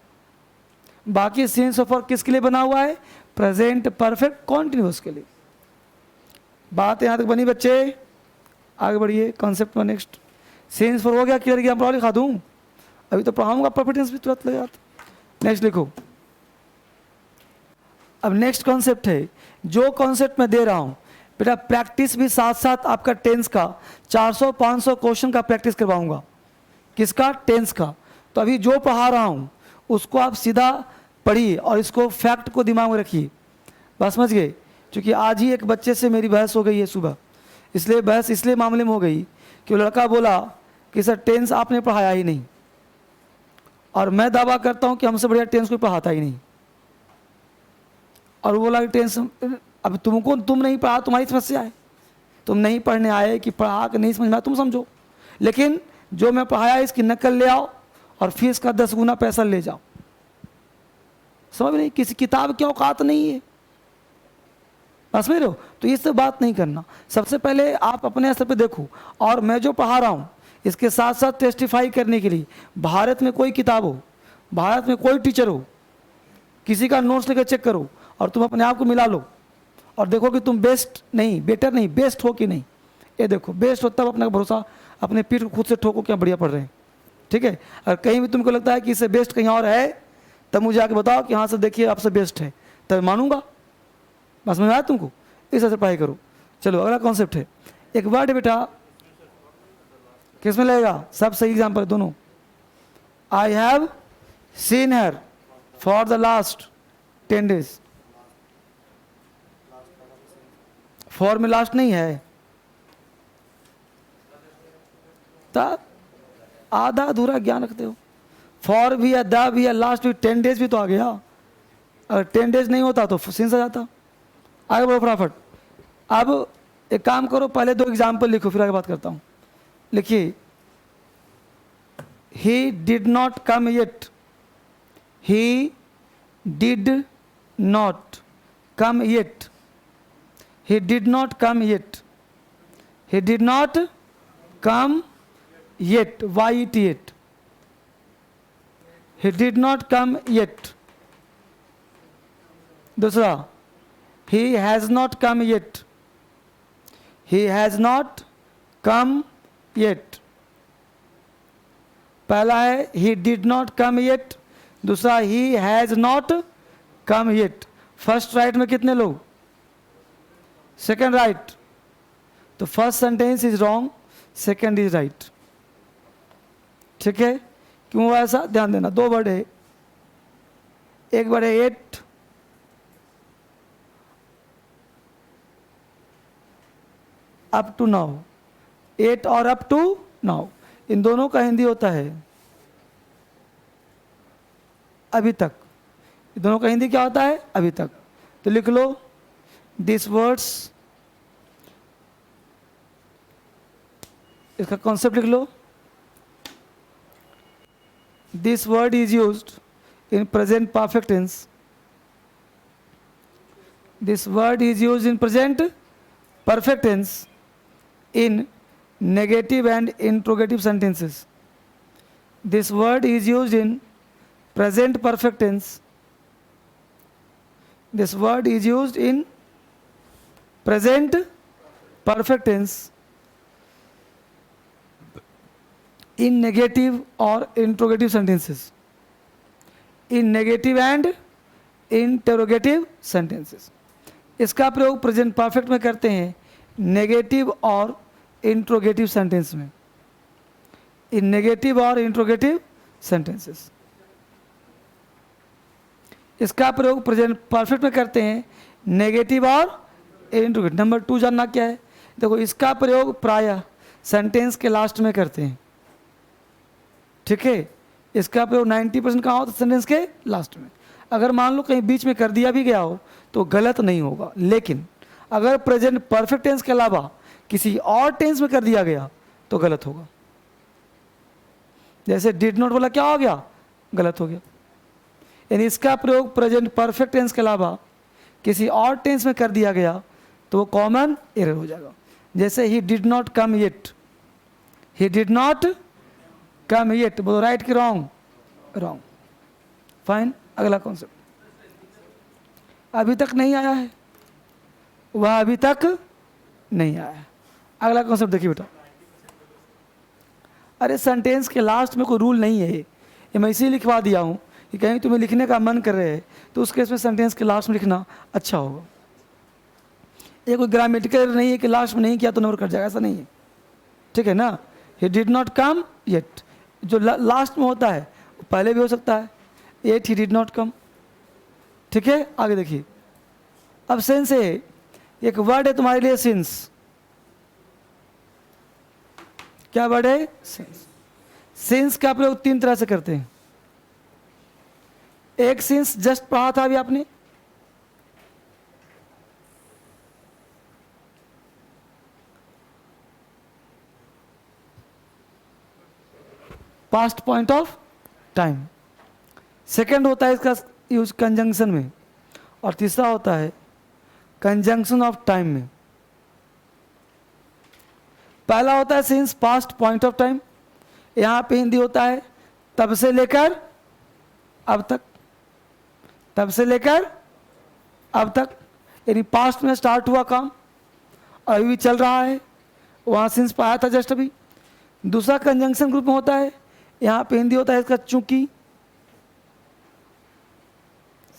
बाकी सिंस और फॉर किसके लिए बना हुआ है? प्रेजेंट परफेक्ट कॉन्टिन्यूअस के लिए। बात यहाँ तक बनी बच्चे? आगे बढ़िए कॉन्सेप्ट में। नेक्स्ट सिंस फॉर हो गया, क्लियर किया, लिखा दूँ? अभी तो पढ़ाऊंगा, परफेक्ट टेंस भी तुरंत लग जाता। नेक्स्ट लिखो। अब नेक्स्ट कॉन्सेप्ट है, जो कॉन्सेप्ट मैं दे रहा हूँ बेटा, प्रैक्टिस भी साथ साथ आपका टेंस का 400-500 क्वेश्चन का प्रैक्टिस करवाऊंगा। किसका? टेंस का। तो अभी जो पढ़ा रहा हूँ उसको आप सीधा पढ़िए और इसको फैक्ट को दिमाग में रखिए। बस समझ गए? क्योंकि आज ही एक बच्चे से मेरी बहस हो गई है सुबह, इसलिए बहस इसलिए मामले में हो गई कि वो लड़का बोला कि सर टेंस आपने पढ़ाया ही नहीं, और मैं दावा करता हूँ कि हमसे बढ़िया टेंस कोई पढ़ाता ही नहीं। और वो बोला कि टेंस, अब तुम नहीं पढ़ा, तुम्हारी समस्या है, तुम नहीं पढ़ने आए कि पढ़ा के नहीं समझ में आया, तुम समझो, लेकिन जो मैं पढ़ाया इसकी नकल ले आओ और फीस का 10 गुना पैसा ले जाओ। समझ नहीं? किसी किताब की औकात नहीं है, बस समझ रहे हो? तो इससे बात नहीं करना। सबसे पहले आप अपने स्तर पे देखो, और मैं जो पढ़ा रहा हूँ इसके साथ साथ टेस्टिफाई करने के लिए भारत में कोई किताब हो, भारत में कोई टीचर हो, किसी का नोट्स लेकर चेक करो और तुम अपने आप को मिला लो और देखो कि तुम बेस्ट नहीं, बेटर नहीं, बेस्ट हो कि नहीं। ये देखो, बेस्ट हो तब अपना भरोसा, अपने पीठ को खुद से ठोको क्या बढ़िया पढ़ रहे हैं, ठीक है। अगर कहीं भी तुमको लगता है कि इससे बेस्ट कहीं और है, तब मुझे आके बताओ कि हाँ सर देखिए आपसे बेस्ट है, तब मानूंगा। बस समझ में आया तुमको? इस तरह से पढ़ाई करो। चलो अगला कॉन्सेप्ट है, एक वर्ड बेटा किस में लगेगा? सब सही एग्जाम्पल दोनों। आई have scene her for the last 10 days। For में लास्ट नहीं है, तब आधा अधूरा ज्ञान रखते हो। फॉर भी है, द भी है, लास्ट भी, 10 days भी तो आ गया। अगर 10 days नहीं होता तो सिंस आ जाता। आगे बढ़ो फटाफट। अब एक काम करो, पहले 2 एग्जाम्पल लिखो, फिर आगे बात करता हूँ। लिखिए, he did not come yet, he did not come yet, he did not come yet, he did not come yet, yet, he did not come yet। दूसरा, he has not come yet, he has not come yet। पहला है he did not come yet, दूसरा he has not come yet। First right में कितने लोग? Second right. तो first sentence is wrong, second is right, ठीक है। क्यों हुआ ऐसा? ध्यान देना। 2 वर्ड है, एक वर्ड है 8, अप टू नाउ। 8 और अप टू नाउ, इन दोनों का हिंदी होता है अभी तक। इन दोनों का हिंदी क्या होता है? अभी तक। तो लिख लो, दिस वर्ड्स, इसका कॉन्सेप्ट लिख लो। This word is used in present perfect tense, this word is used in present perfect tense in negative and interrogative sentences. This word is used in present perfect tense. This word is used in present perfect tense in negative or interrogative sentences. In negative and interrogative sentences. इसका प्रयोग present perfect में करते हैं negative और interrogative sentence में, इन negative और interrogative sentences. इसका प्रयोग प्रेजेंट परफेक्ट में करते हैं नेगेटिव और इंट्रोगेटिव। नंबर 2 जानना क्या है? देखो, इसका प्रयोग प्रायः सेंटेंस के लास्ट में करते हैं, ठीक है। इसका प्रयोग 90% कहाँ होता है? सेंटेंस के लास्ट में। अगर मान लो कहीं बीच में कर दिया भी गया हो तो गलत नहीं होगा, लेकिन अगर प्रेजेंट परफेक्ट टेंस के अलावा किसी और टेंस में कर दिया गया तो गलत होगा। जैसे डिड नॉट बोला, क्या हो गया? गलत हो गया। यानी इसका प्रयोग प्रेजेंट परफेक्ट टेंस के अलावा किसी और टेंस में कर दिया गया तो वो कॉमन एरर हो जाएगा। जैसे he did not come yet, he did not come yet, बोलो राइट कि रॉन्ग? रॉन्ग। फाइन। अगला कॉन्सेप्ट, अभी तक नहीं आया है, वह अभी तक नहीं आया है। अगला कॉन्सेप्ट देखिए बेटा। अरे सेंटेंस के लास्ट में कोई रूल नहीं है, ये मैं इसीलिए लिखवा दिया हूँ कि कहीं तुम्हें लिखने का मन कर रहे हैं तो उस केस में सेंटेंस के लास्ट में लिखना अच्छा होगा। ये कोई ग्रामेटिकल नहीं है कि लास्ट में नहीं किया तो नंबर कट जाएगा, ऐसा नहीं है, ठीक है ना। He did not come yet, जो लास्ट में होता है वो पहले भी हो सकता है, yet he did not come, ठीक है। आगे देखिए, अब सिंस है, एक वर्ड है तुम्हारे लिए सिंस। क्या वर्ड है? सिंस। सिंस का प्रयोग 3 तरह से करते हैं। एक सिंस जस्ट पढ़ा था अभी आपने, past point of time. Second होता है इसका यूज कंजंक्शन में, और तीसरा होता है कंजंक्शन ऑफ टाइम में। पहला होता है since past point of time, यहां पे हिंदी होता है तब से लेकर अब तक, तब से लेकर अब तक, यानी पास्ट में स्टार्ट हुआ काम और अभी भी चल रहा है, वहां सिंस पाया था जस्ट अभी। दूसरा कंजंक्शन ग्रुप में होता है, यहां पे हिंदी होता है इसका चूंकि।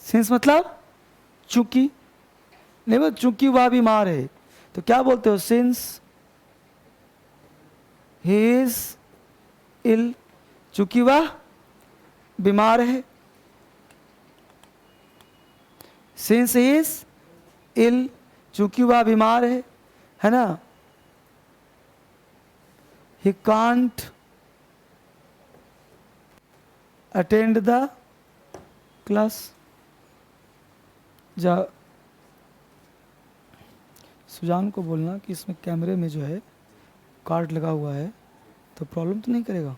सिंस मतलब चूंकि, नहीं वो चूंकि वह बीमार है तो क्या बोलते हो? सिंस ही इज इल, चूंकि वह बीमार है। सिंस ही इज इल, चूंकि वह बीमार है ना। ही कांट अटेंड द क्लास। जा सुजान को बोलना कि इसमें कैमरे में जो है कार्ड लगा हुआ है तो प्रॉब्लम तो नहीं करेगा,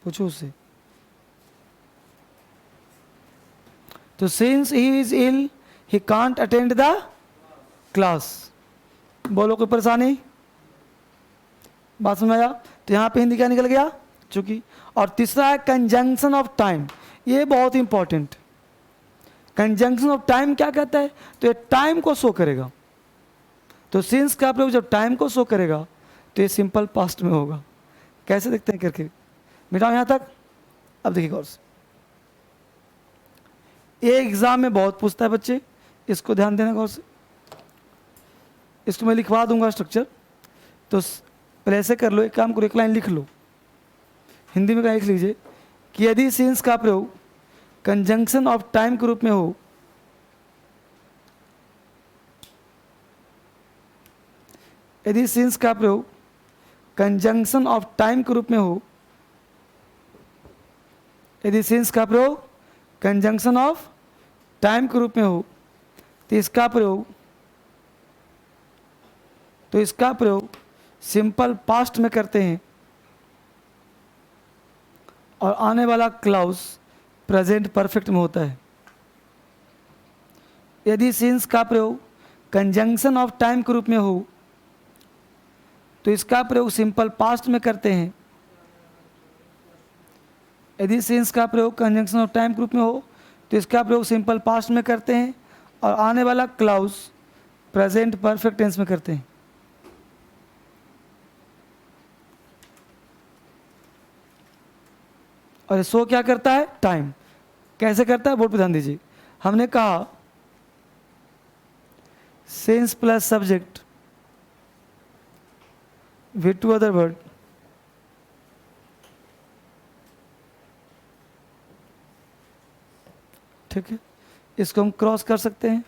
पूछो उससे। तो since he is ill he can't attend the class. बोलो कोई परेशानी? बात समझ आया? तो यहाँ पे हिंदी क्या निकल गया? चूंकि। और तीसरा है कंजंक्शन ऑफ टाइम, ये बहुत इंपॉर्टेंट। कंजंक्शन ऑफ टाइम क्या कहता है? तो ये टाइम को शो करेगा। तो सिंस का प्रयोग जब टाइम को शो करेगा तो ये सिंपल पास्ट में होगा। कैसे देखते हैं करके? मिटाओ यहाँ तक। अब देखिए गौर से, ये एग्जाम में बहुत पूछता है बच्चे, इसको ध्यान देना गौर से। इसको मैं लिखवा दूंगा स्ट्रक्चर, तो पहले ऐसे कर लो, एक काम करो, एक लाइन लिख लो, हिंदी में क्या लिख लीजिए कि यदि सिंस का प्रयोग कंजंक्शन ऑफ टाइम के रूप में हो, यदि सिंस का प्रयोग कंजंक्शन ऑफ टाइम के रूप में हो, यदि सिंस का प्रयोग कंजंक्शन ऑफ टाइम के रूप में हो तो इसका प्रयोग सिंपल पास्ट में करते हैं और आने वाला क्लाउज प्रेजेंट परफेक्ट में होता है। यदि सिंस का प्रयोग कंजंक्शन ऑफ टाइम के रूप में हो तो इसका प्रयोग सिंपल पास्ट में करते हैं। यदि सिंस का प्रयोग कंजंक्शन ऑफ टाइम के रूप में हो तो इसका प्रयोग सिंपल पास्ट में करते हैं और आने वाला क्लाउज प्रेजेंट परफेक्ट टेंस में करते हैं। और शो क्या करता है? टाइम। कैसे करता है? बोर्ड पे ध्यान दीजिए। हमने कहा since plus subject with two other word, ठीक है, इसको हम क्रॉस कर सकते हैं।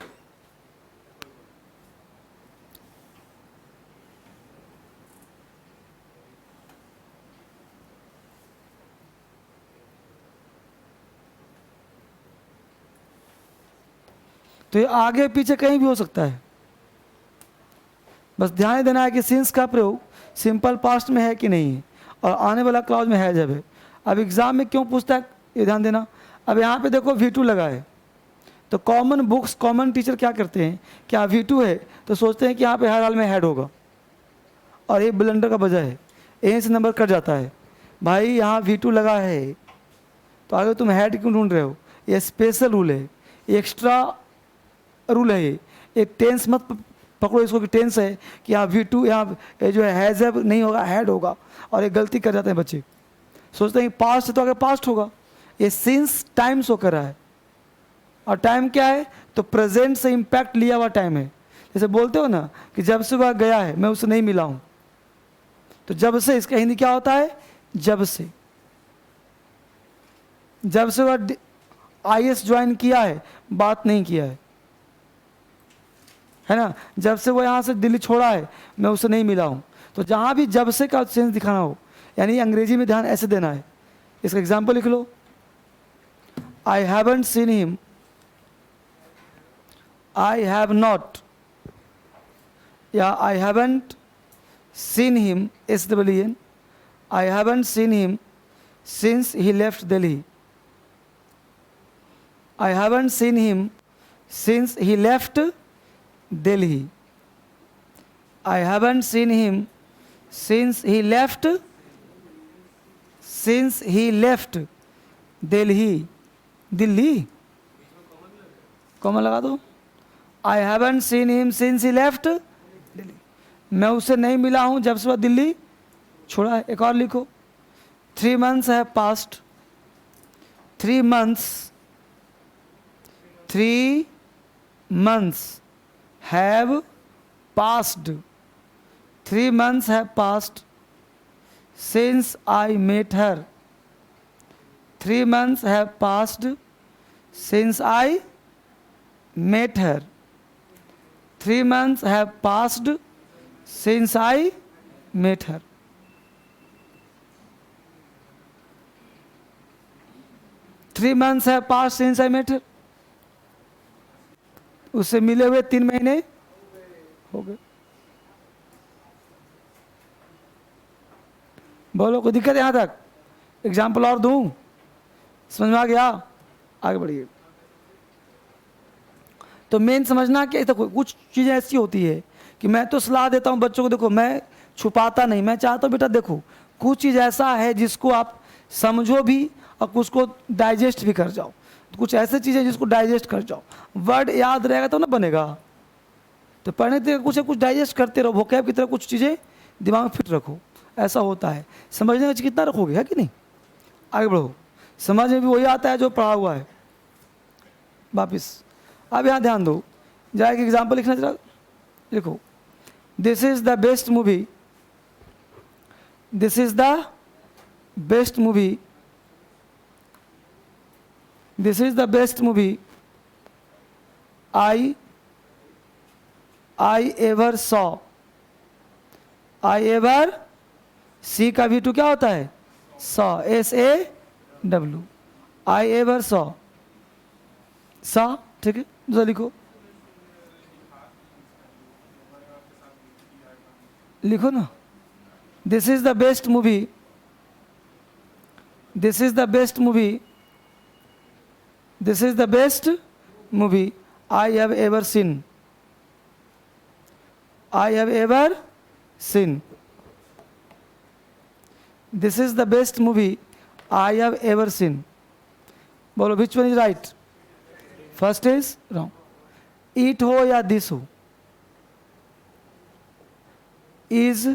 तो ये आगे पीछे कहीं भी हो सकता है। बस ध्यान देना है कि सिंस का प्रयोग सिंपल पास्ट में है कि नहीं है और आने वाला क्लॉज में है जब है। अब एग्जाम में क्यों पूछता है ये ध्यान देना। अब यहाँ पे देखो V2 लगा है, तो कॉमन बुक्स कॉमन टीचर क्या करते हैं, क्या V2 है तो सोचते हैं कि यहाँ पे हर हाल में हेड होगा, और ये ब्लंडर का वजह है, यहीं से नंबर कट जाता है। भाई यहाँ V2 लगा है तो आगे तुम हेड क्यों ढूंढ रहे हो, ये स्पेशल रूल है, एक्स्ट्रा रूल है ये। एक टेंस मत पकड़ो इसको कि टेंस है कि यहाँ V2 यहाँ जो है हैज़ नहीं होगा, हेड होगा, और एक गलती कर जाते हैं बच्चे, सोचते हैं कि पास्ट है तो आगे पास्ट होगा। ये सिंस टाइम शो कर रहा है, और टाइम क्या है तो प्रेजेंट से इम्पैक्ट लिया हुआ टाइम है। जैसे बोलते हो ना कि जब से वह गया है मैं उससे नहीं मिला हूँ, तो जब से इसका हिंदी क्या होता है, जब से। जब से वह IS ज्वाइन किया है, बात नहीं किया है ना। जब से वो यहाँ से दिल्ली छोड़ा है मैं उससे नहीं मिला हूँ। तो जहाँ भी जब से का सेंस दिखाना हो, यानी अंग्रेजी में ध्यान ऐसे देना है। इसका एग्जाम्पल लिख लो, I haven't seen him, I have not, या I haven't seen him SWN, I haven't seen him since he left Delhi, I haven't seen him since he left Delhi. I haven't seen him since he left Delhi. Delhi common लगा दो। I haven't seen him since he left Delhi. मैं उससे नहीं मिला हूँ जब से वह दिल्ली छोड़ा है। एक और लिखो, 3 months have passed. 3 months have passed. 3 months have passed since I met her. 3 months have passed since I met her. 3 months have passed since I met her. Three months have passed since I met her. उससे मिले हुए 3 महीने हो गए। बोलो कोई दिक्कत यहां तक? एग्जाम्पल और दूं? समझ में आ गया? आगे बढ़िए। तो मेन समझना कि देखो कुछ चीज़ें ऐसी होती है कि मैं तो सलाह देता हूं बच्चों को, देखो मैं छुपाता नहीं, मैं चाहता हूं बेटा देखो कुछ चीज़ ऐसा है जिसको आप समझो भी और कुछ को डाइजेस्ट भी कर जाओ। कुछ ऐसे चीज़ें जिसको डाइजेस्ट कर जाओ, वर्ड याद रहेगा तो ना बनेगा। तो पढ़ने के कुछ डाइजेस्ट करते रहो, वोकैब की तरह कुछ चीज़ें दिमाग में फिट रखो, ऐसा होता है। समझने का कितना रखोगे, है कि नहीं? आगे बढ़ो, समझ में भी वही आता है जो पढ़ा हुआ है। वापिस अब यहाँ ध्यान दो, जरा एक एग्जाम्पल लिखना, जरा लिखो, this is the best movie, this is the best movie, this is the best movie I ever saw. I ever सी का V2 क्या होता है, saw, SAW, I ever saw, ठीक है। दूसरा लिखो, लिखो ना, this is the best movie, this is the best movie, this is the best movie I have ever seen. I have ever seen. This is the best movie I have ever seen. बोलो which one is right? First is wrong. It हो या this हो, is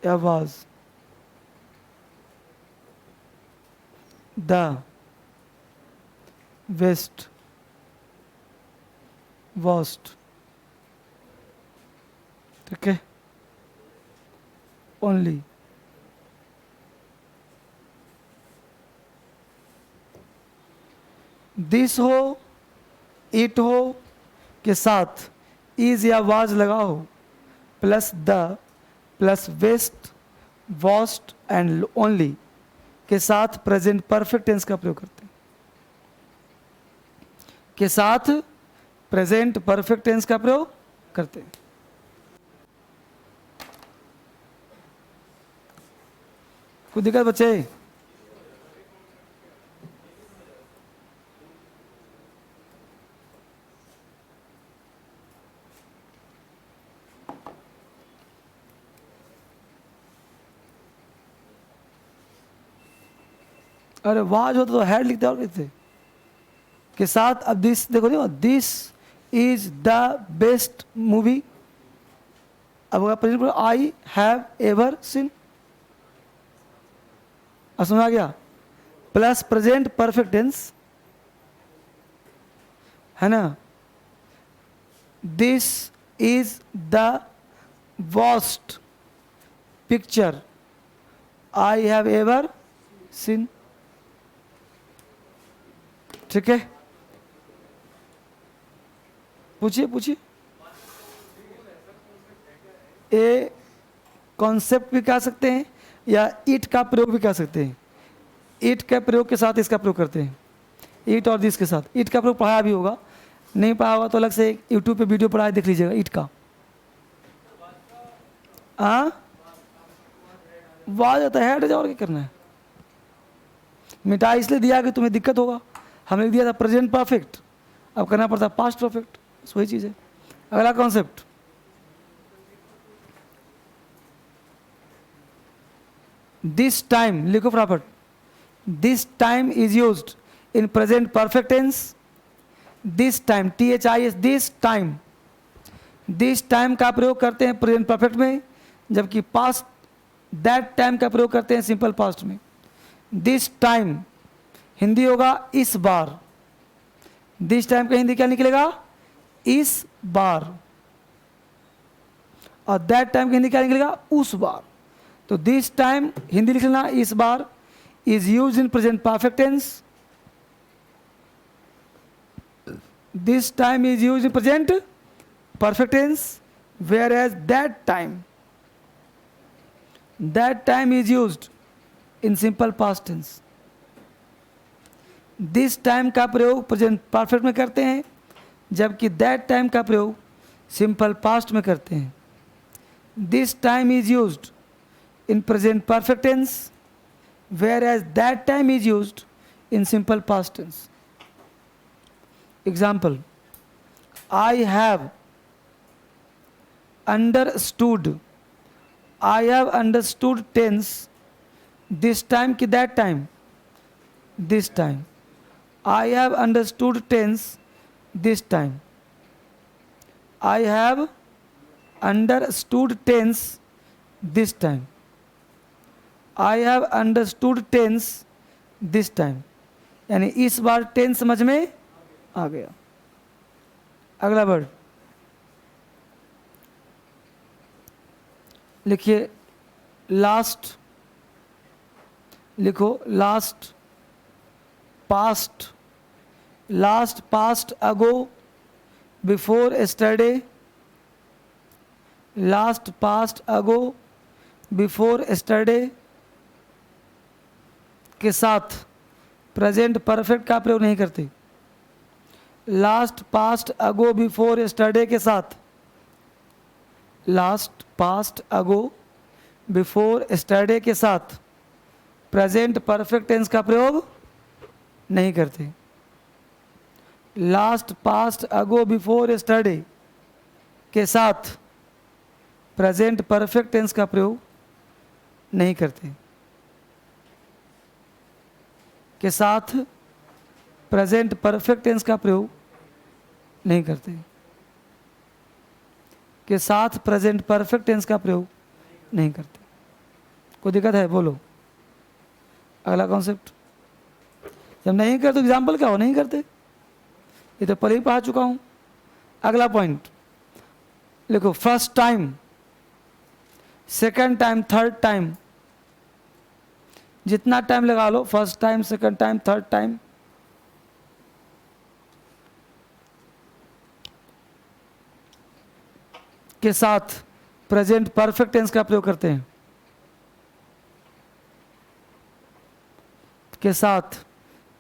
या was, the west, worst, ठीक है, only, this हो, it हो के साथ इज या वाज लगा हो, plus the plus west wast and only के साथ प्रेजेंट परफेक्ट टेंस का प्रयोग करते हैं। के साथ प्रेजेंट परफेक्ट टेंस का प्रयोग करते हैं। कोई दिक्कत बच्चे? अरे वाह, जो तो हेड लिखते और लिखते के साथ। अब दिस देखो, देखो, this is the best movie. अब अगर आई हैव एवर सीन, समझ आ गया? प्लस प्रेजेंट परफेक्ट टेंस, है ना। This is the worst picture I have ever seen. ठीक है, पूछिए पूछिए। ए कॉन्सेप्ट भी कह सकते हैं या इट का प्रयोग भी कह सकते हैं। इट के प्रयोग के साथ इसका प्रयोग करते हैं। इट और दिस के साथ। इट का प्रयोग पढ़ाया भी होगा, नहीं पढ़ा होगा तो अलग से यूट्यूब पे वीडियो पढ़ाया देख लीजिएगा इट का। वाह जाता है, हट जाओ, और क्या करना है। मिटा इसलिए दिया कि तुम्हें दिक्कत होगा। हमने दिया था प्रेजेंट परफेक्ट, अब करना पड़ता पास्ट परफेक्ट, वही चीज़ है। अगला कॉन्सेप्ट, दिस टाइम लिखो फटाफट। This time is used in present perfect tense. This time, THIS, this time. This time का प्रयोग करते हैं प्रेजेंट परफेक्ट में, जबकि पास्ट दैट टाइम का प्रयोग करते हैं सिंपल पास्ट में। दिस टाइम हिंदी होगा इस बार। दिस टाइम का हिंदी क्या निकलेगा? इस बार। और दैट टाइम का हिंदी क्या निकलेगा? उस बार। तो दिस टाइम हिंदी लिख लेना इस बार, is use in present perfect tense. This time is use in present perfect tense, whereas that time is used in simple past tense. This time का प्रयोग प्रेजेंट परफेक्ट में करते हैं, जबकि that time का प्रयोग सिंपल पास्ट में करते हैं। This time is used in present perfect tense, whereas that time is used in simple past tense. Example, I have understood, I have understood tense this time कि that time, this time. I have understood tense this time. I have understood tense this time. I have understood tense this time. यानी इस बार tense समझ में आ गया। अगला word लिखिए, last. लिखो last, past. Last, past, अगो, before, yesterday. Last, past, अगो, before, yesterday के साथ प्रेजेंट परफेक्ट का प्रयोग नहीं करते। लास्ट, पास्ट, अगो, बिफोर, एस्टरडे के साथ लास्ट, पास्ट, अगो, बिफोर, एस्टरडे के साथ प्रेजेंट परफेक्ट टेंस का प्रयोग नहीं करते। लास्ट, पास्ट, अगो, बिफोर, एस्टरडे के साथ प्रेजेंट परफेक्ट टेंस का प्रयोग नहीं करते। के साथ प्रेजेंट परफेक्ट टेंस का प्रयोग नहीं करते। के साथ प्रेजेंट परफेक्ट टेंस का प्रयोग नहीं करते। कोई दिक्कत है? बोलो। अगला कॉन्सेप्ट, जब नहीं करते एग्जाम्पल क्या हो? नहीं करते, ये तो पहले ही पढ़ा चुका हूं। अगला पॉइंट लिखो, first time, second time, third time. जितना टाइम लगा लो, first time, second time, third time. के साथ प्रेजेंट परफेक्ट टेंस का प्रयोग करते हैं। के साथ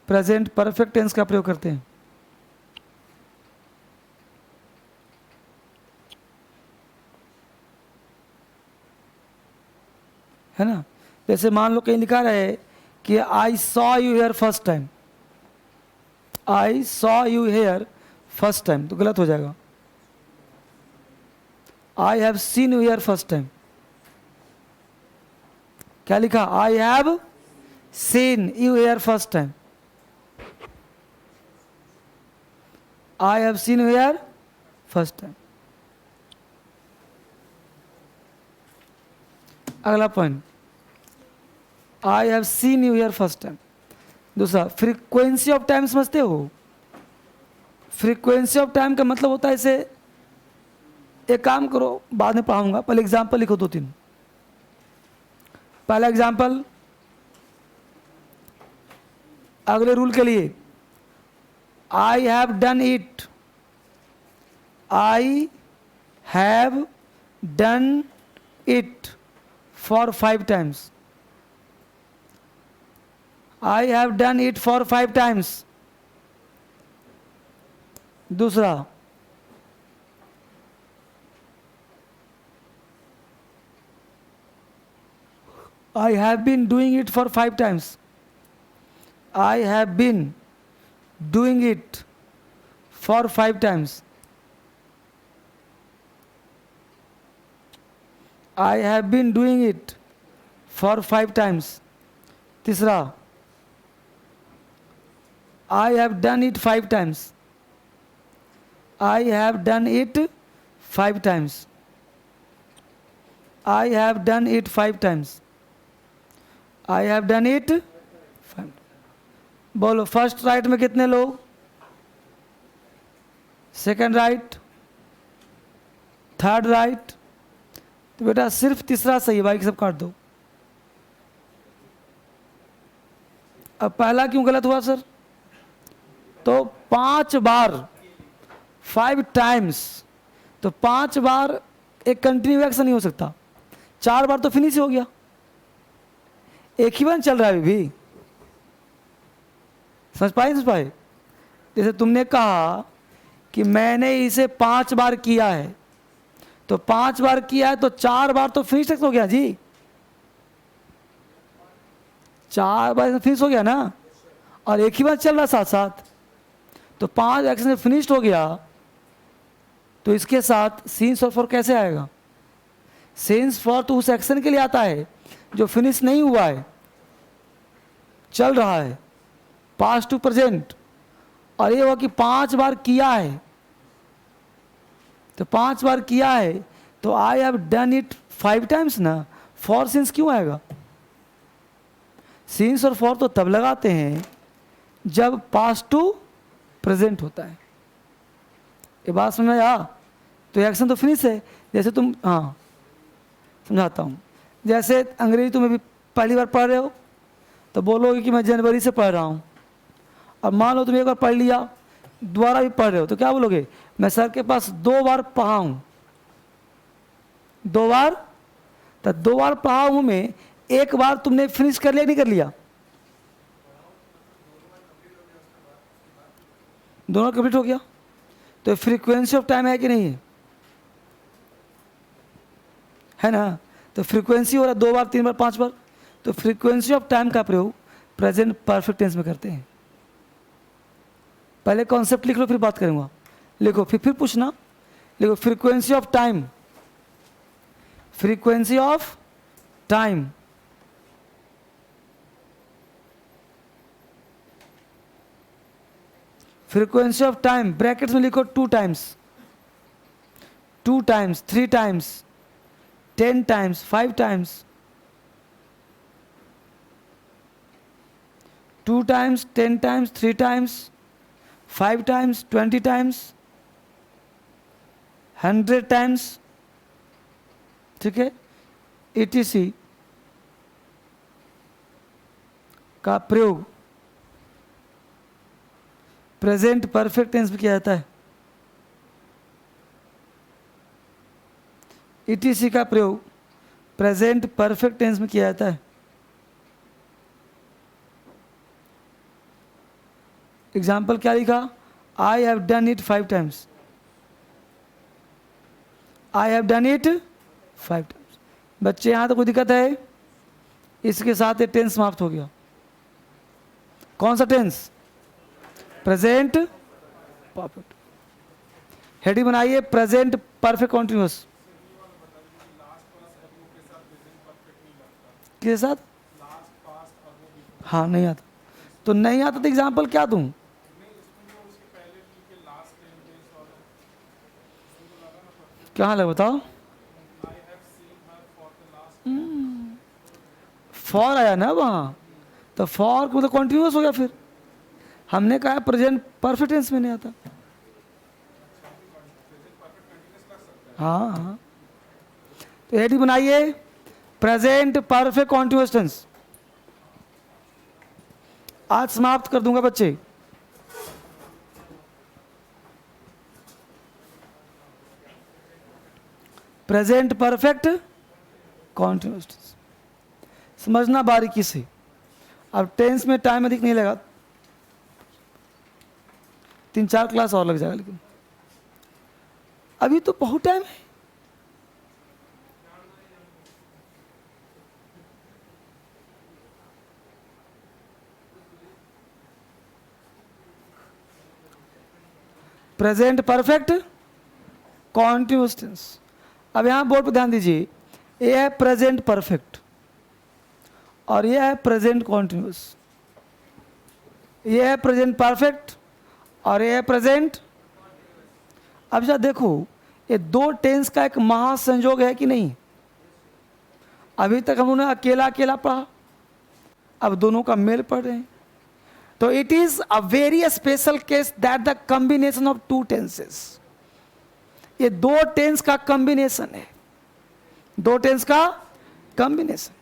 प्रेजेंट परफेक्ट टेंस का प्रयोग करते हैं। है ना। जैसे मान लो कहीं लिखा रहे कि I saw you here first time, I saw you here first time, तो गलत हो जाएगा। I have seen you here first time, क्या लिखा, I have seen you here first time, I have seen you here first time. अगला point, I have seen you here first time. दूसरा, frequency of time समझते हो? Frequency of time का मतलब होता है, इसे एक काम करो, बाद में पढ़ाऊंगा, पहले एग्जाम्पल लिखो 2-3। पहला एग्जाम्पल अगले रूल के लिए, I have done it, I have done it for 5 times, I have done it for 5 times. दूसरा, I have been doing it for 5 times, I have been doing it for 5 times, I have been doing it for 5 times. तीसरा, I have done it 5 times, I have done it 5 times, I have done it 5 times, I have done it 5। बोलो, first right में कितने लोग, second right, third right? तो बेटा सिर्फ तीसरा सही है, बाकी सब काट दो। अब पहला क्यों गलत हुआ सर? तो 5 बार, 5 टाइम्स, तो 5 बार एक कंटिन्यू एक्शन नहीं हो सकता, 4 बार तो फिनिश हो गया, एक ही बार चल रहा है अभी भी। समझ पाए? जैसे तुमने कहा कि मैंने इसे 5 बार किया है, तो 5 बार किया है तो 4 बार तो फिनिश हो गया जी, 4 बार फिनिश हो गया ना, और एक ही बार चल रहा साथ साथ, तो 5 एक्शन फिनिश्ड हो गया। तो इसके साथ सीन्स और फॉर कैसे आएगा? सीन्स फॉर तो उस एक्शन के लिए आता है जो फिनिश नहीं हुआ है, चल रहा है, पास्ट टू प्रेजेंट। और ये हुआ कि 5 बार किया है, तो 5 बार किया है, तो आई हैव डन इट 5 टाइम्स ना, फॉर सिंस क्यों आएगा? सिंस और फॉर तो तब लगाते हैं जब पास्ट टू प्रेजेंट होता है। ये बात समझ में आ? तो एक्शन तो फिनिश है। जैसे तुम, हाँ समझाता हूँ, जैसे अंग्रेजी तुम अभी पहली बार पढ़ रहे हो, तो बोलोगे कि मैं जनवरी से पढ़ रहा हूँ। अब मान लो तुम एक बार पढ़ लिया, दोबारा भी पढ़ रहे हो, तो क्या बोलोगे? मैं सर के पास 2 बार पढ़ा हूँ, 2 बार, तो 2 बार पढ़ा हूँ में एक बार तुमने फिनिश कर लिया, नहीं कर लिया? दोनों कंप्लीट हो गया। तो फ्रीक्वेंसी ऑफ टाइम है कि नहीं है ना? तो फ्रीक्वेंसी हो रहा है 2 बार, 3 बार, 5 बार। तो फ्रीक्वेंसी ऑफ टाइम का प्रयोग प्रेजेंट परफेक्ट टेंस में करते हैं। पहले कॉन्सेप्ट लिख लो, फिर बात करूंगा। लिखो, फिर पूछना। लिखो, frequency of time, frequency of time, frequency of time brackets में लिखो 2 times, 2 times, 3 times, 10 times, 5 times, 2 times, 10 times, 3 times, 5 times, 20 times, 100 times. ठीक है। ETC का प्रयोग प्रेजेंट परफेक्ट टेंस में किया जाता है। ETC का प्रयोग प्रेजेंट परफेक्ट टेंस में किया जाता है। एग्जाम्पल क्या लिखा? I have done it 5 times, I have done it 5 times. बच्चे यहाँ तो कोई दिक्कत है? इसके साथ ये टेंस समाप्त हो गया। कौन सा टेंस? Present perfect. हेडिंग बनाइए प्रेजेंट परफेक्ट कॉन्टिन्यूअस। किसके साथ? हाँ नहीं आता। तो नहीं आता तो एग्जाम्पल क्या दूं? क्या लगा बताओ? फॉर आया ना वहाँ, तो फॉर को तो कॉन्टिन्यूअस हो गया। फिर हमने कहा प्रेजेंट परफेक्ट टेंस में नहीं आता। हाँ हाँ, तो हेडिंग बनाइए प्रेजेंट परफेक्ट कॉन्टिन्यूअस टेंस। आज समाप्त कर दूंगा बच्चे। प्रेजेंट परफेक्ट कॉन्टिन्यूअस टेंस समझना बारीकी से। अब टेंस में टाइम अधिक नहीं लगा, 3-4 क्लास और लग जाएगा, लेकिन अभी तो बहुत टाइम है। Present perfect continuous tense. अब यहां बोर्ड पर ध्यान दीजिए, ये है प्रेजेंट परफेक्ट और ये है प्रेजेंट कॉन्टिन्यूअस। ये है प्रेजेंट परफेक्ट और ये है प्रेजेंट। अब जरा देखो, ये दो टेंस का एक महासंयोग है कि नहीं? अभी तक हम उन्हें अकेला अकेला पढ़ा, अब दोनों का मेल पढ़ रहे हैं। तो it is a very special case that the combination of two tenses, ये दो टेंस का कॉम्बिनेशन है, दो टेंस का कॉम्बिनेशन।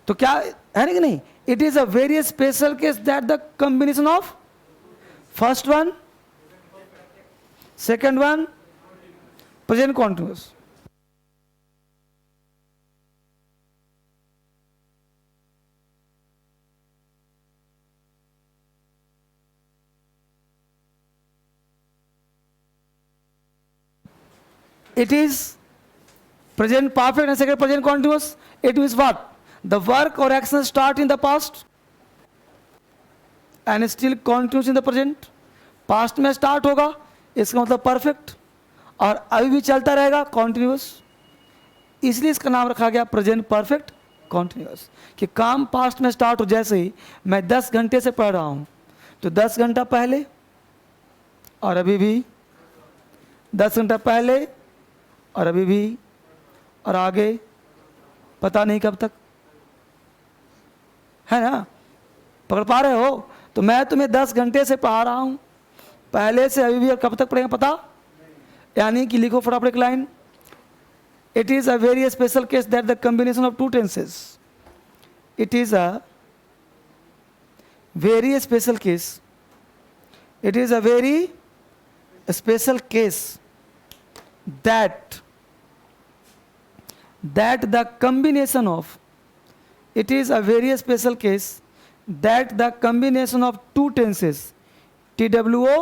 तो क्या है ना कि नहीं? It is a very special case that the combination of first one, second one, present continuous. It is present perfect and second present continuous. It means what? The work or action start in the past and still continues in the present. Past में start होगा, इसका मतलब perfect, और अभी भी चलता रहेगा continuous। इसलिए इसका नाम रखा गया present perfect continuous, कि काम past में start हो। जैसे ही मैं 10 घंटे से पढ़ रहा हूँ, तो 10 घंटा पहले और अभी भी, 10 घंटा पहले और अभी भी, और आगे पता नहीं कब तक, है ना? पकड़ पा रहे हो? तो मैं तुम्हें 10 घंटे से पढ़ा रहा हूं, पहले से अभी भी, और कब तक पढ़ेंगे पता? यानी कि लिखो फटाफट एक line, it is a very special case that the combination of two tenses, it is a very special case, it is a very special case that the combination of, it is a very special case that the combination of two tenses, TWO,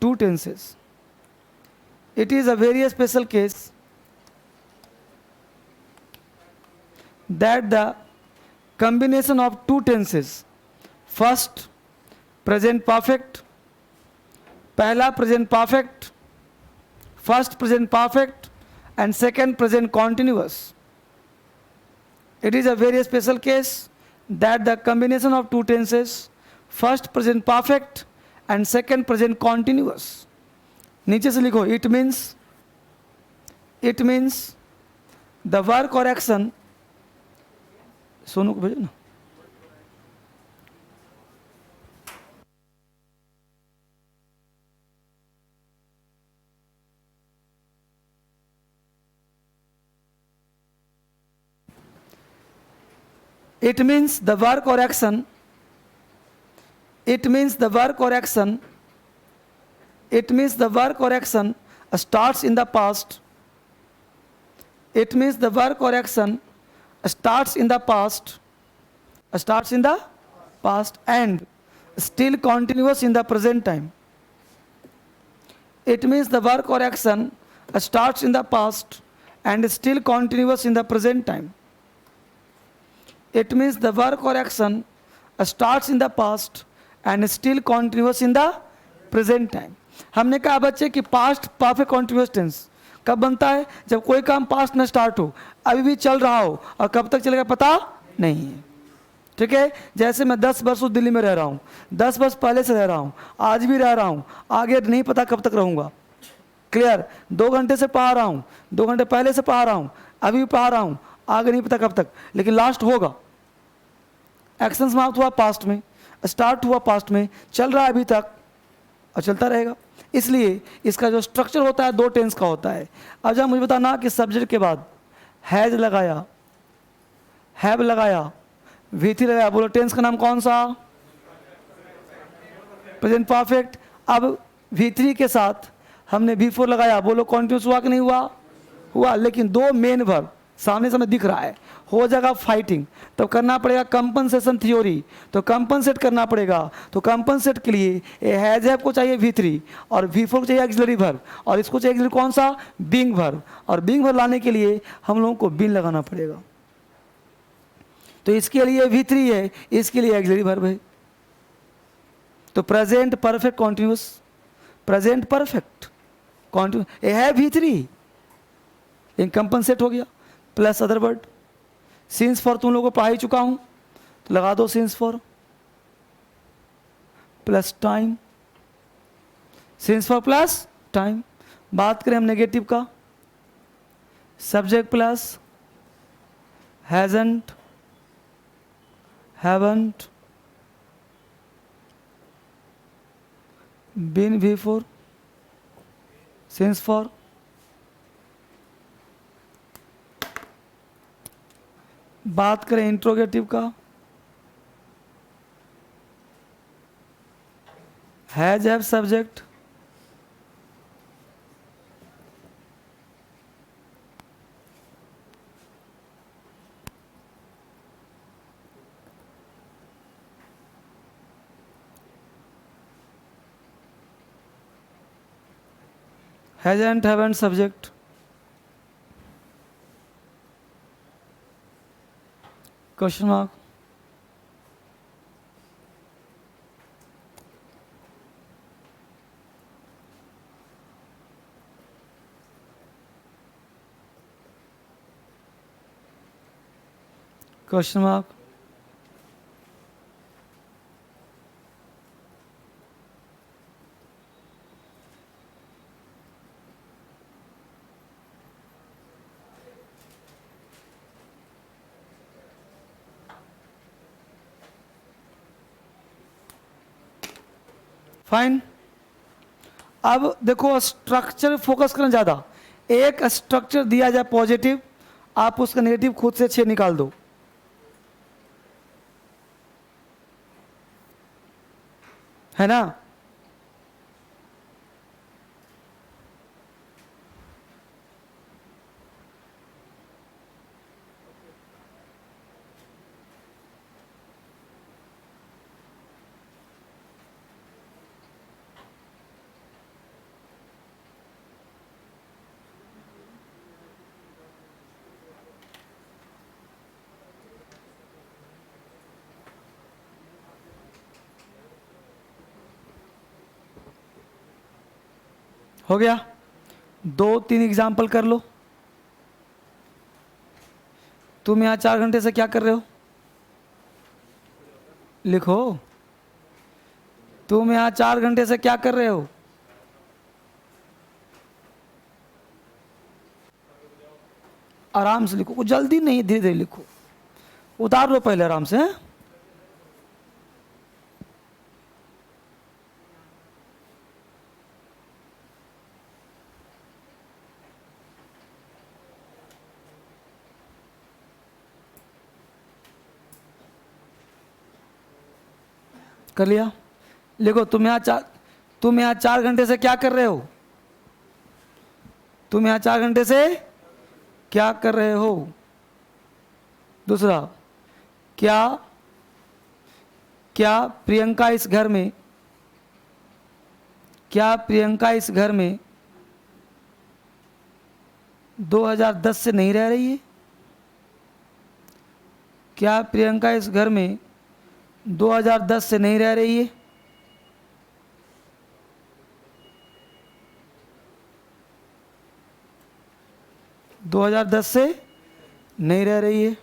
two tenses, it is a very special case that the combination of two tenses, first present perfect, पहला present perfect, first present perfect and second present continuous, it is a very special case that the combination of two tenses, first present perfect and second present continuous, नीचे से लिखो, it means the work or action, Sonu को भेजो ना, it means the work or action, it means the work or action, it means the work or action starts in the past, it means the work or action starts in the past, starts in the past and still continuous in the present time. It means the work or action starts in the past and still continuous in the present time. It means the work or action starts in the past and still continuous in the present time. हमने कहा बच्चे कि past perfect continuous tense कब बनता है? जब कोई काम पास्ट में स्टार्ट हो, अभी भी चल रहा हो, और कब तक चलेगा पता नहीं है। ठीक है, जैसे मैं 10 वर्ष दिल्ली में रह रहा हूँ, 10 वर्ष पहले से रह रहा हूँ, आज भी रह रहा हूँ, आगे नहीं पता कब तक रहूँगा। क्लियर? 2 घंटे से पढ़ा रहा हूँ, 2 घंटे पहले से पढ़ा रहा हूँ, अभी भी पढ़ा रहा हूँ, आगे नहीं पता कब तक, लेकिन लास्ट होगा। एक्शन समाप्त हुआ पास्ट में, स्टार्ट हुआ पास्ट में, चल रहा है अभी तक और चलता रहेगा। इसलिए इसका जो स्ट्रक्चर होता है 2 टेंस का होता है। अब जब मुझे बताना कि सब्जेक्ट के बाद हैज लगाया, हैव लगाया, V3 लगाया, बोलो टेंस का नाम कौन सा? Present perfect. अब V3 के साथ हमने V4 लगाया, बोलो कॉन्टिन्यूस हुआ कि नहीं हुआ? हुआ, लेकिन 2 मेन वर्ब सामने से हमें दिख रहा है, हो जाएगा फाइटिंग, तो करना पड़ेगा कंपनसेशन थ्योरी, तो कंपनसेट करना पड़ेगा। तो कंपनसेट के लिए हैज हैव को चाहिए V3 और V4 को चाहिए एक्सिलरी वर्ब, और इसको चाहिए एक्सिलरी कौन सा? बीइंग वर्ब, और बीइंग वर्ब लाने के लिए हम लोगों को बीन लगाना पड़ेगा। तो इसके लिए V3 है, इसके लिए एक्सिलरी वर्ब है। तो present perfect continuous, present perfect continuous, a है V3, कंपनसेट हो गया, plus other word. Since for तुम लोगों को पढ़ा ही चुका हूं, तो लगा दो since for, plus time, since for plus time. बात करें हम नेगेटिव का, subject plus hasn't, haven't, been V4, since for. बात करें इंट्रोगेटिव का, has have subject, hasn't, haven't subject, question mark. Question mark. Fine. अब देखो स्ट्रक्चर फोकस करना ज़्यादा, एक स्ट्रक्चर दिया जाए पॉजिटिव, आप उसका नेगेटिव खुद से 6 निकाल दो। है ना? हो गया? 2-3 एग्जाम्पल कर लो। तुम यहाँ 4 घंटे से क्या कर रहे हो? लिखो। तुम यहाँ 4 घंटे से क्या कर रहे हो? आराम से लिखो, कुछ जल्दी नहीं, धीरे धीरे लिखो, उतार लो पहले आराम से। कर लिया? लिखो, तुम यहाँ 4 घंटे से क्या कर रहे हो? तुम यहाँ 4 घंटे से क्या कर रहे हो? दूसरा, क्या क्या प्रियंका इस घर में, क्या प्रियंका इस घर में 2010 से नहीं रह रही है? क्या प्रियंका इस घर में 2010 से नहीं रह रही है? दो 2010 से नहीं रह रही है।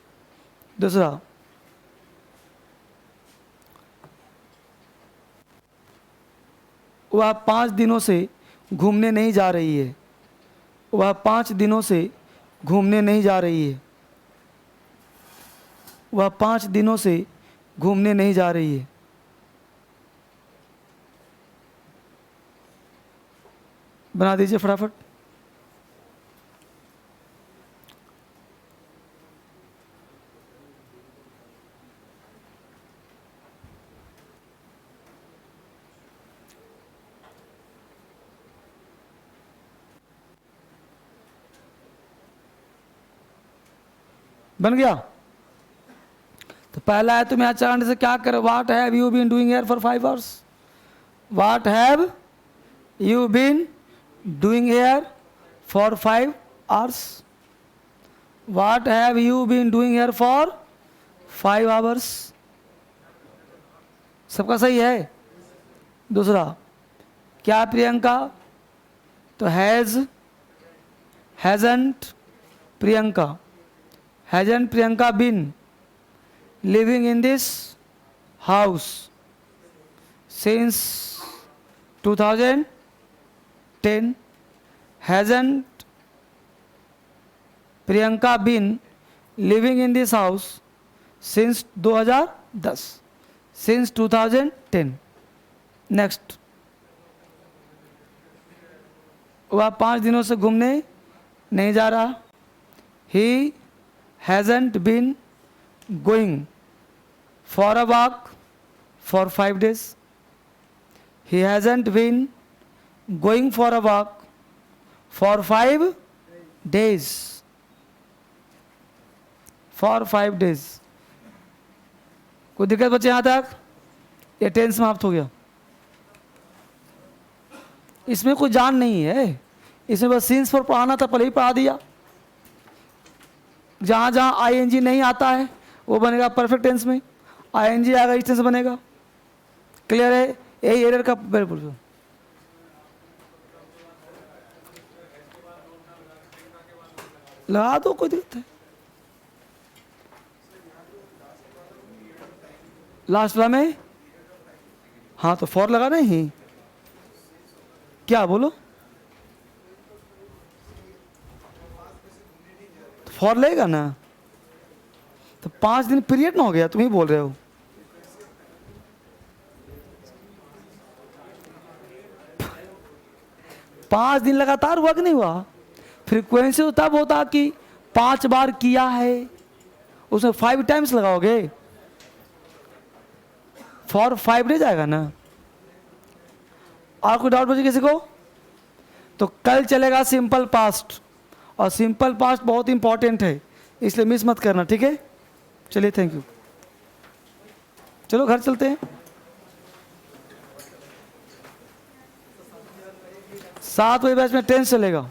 दूसरा, वह 5 दिनों से घूमने नहीं जा रही है। वह 5 दिनों से घूमने नहीं जा रही है। वह 5 दिनों से घूमने नहीं जा रही है। बना दीजिए फटाफट। बन गया? तो पहला है, तुम्हें अचानक से क्या कर, what have you been doing here for 5 hours? What have you been doing here for 5 hours? What have you been doing here for 5 hours? सबका सही है। दूसरा, क्या प्रियंका, तो hasn't Priyanka, hasn't Priyanka been living in this house since 2010? Hasn't Priyanka been living in this house since 2010? Since 2010. Next, वह 5 दिनों से घूमने नहीं जा रहा। He hasn't been going for a walk for 5 days. He hasn't been going for a walk for 5 days. For 5 days. कोई दिक्कत बच्चे यहाँ तक? ये टेंस समाप्त हो गया। इसमें कोई जान नहीं है, इसमें बस सीन्स पर पढ़ाना था, पहले ही पढ़ा दिया। जहाँ जहाँ आईएनजी नहीं आता है वो बनेगा परफेक्ट टेंस में, आईएनजी आएगा इस टेंस बनेगा। क्लियर है? यही एरर का लगा दो, कोई दिक्कत है। लास्ट वाला में हाँ, तो फॉर लगा नहीं, क्या बोलो, तो फॉर लेगा ना। तो 5 दिन पीरियड ना हो गया, तुम ही बोल रहे हो। पांच दिन लगातार हुआ कि नहीं हुआ? फ्रीक्वेंसी तो तब होता कि 5 बार किया है, उसमें 5 टाइम्स लगाओगे, फॉर 5 डेज आएगा ना। और कोई डाउट बचे किसी को? तो कल चलेगा सिंपल पास्ट, और सिंपल पास्ट बहुत इंपॉर्टेंट है, इसलिए मिस मत करना, ठीक है? चलिए, थैंक यू। चलो घर चलते हैं। 7 बजे बैच में टेंस चलेगा।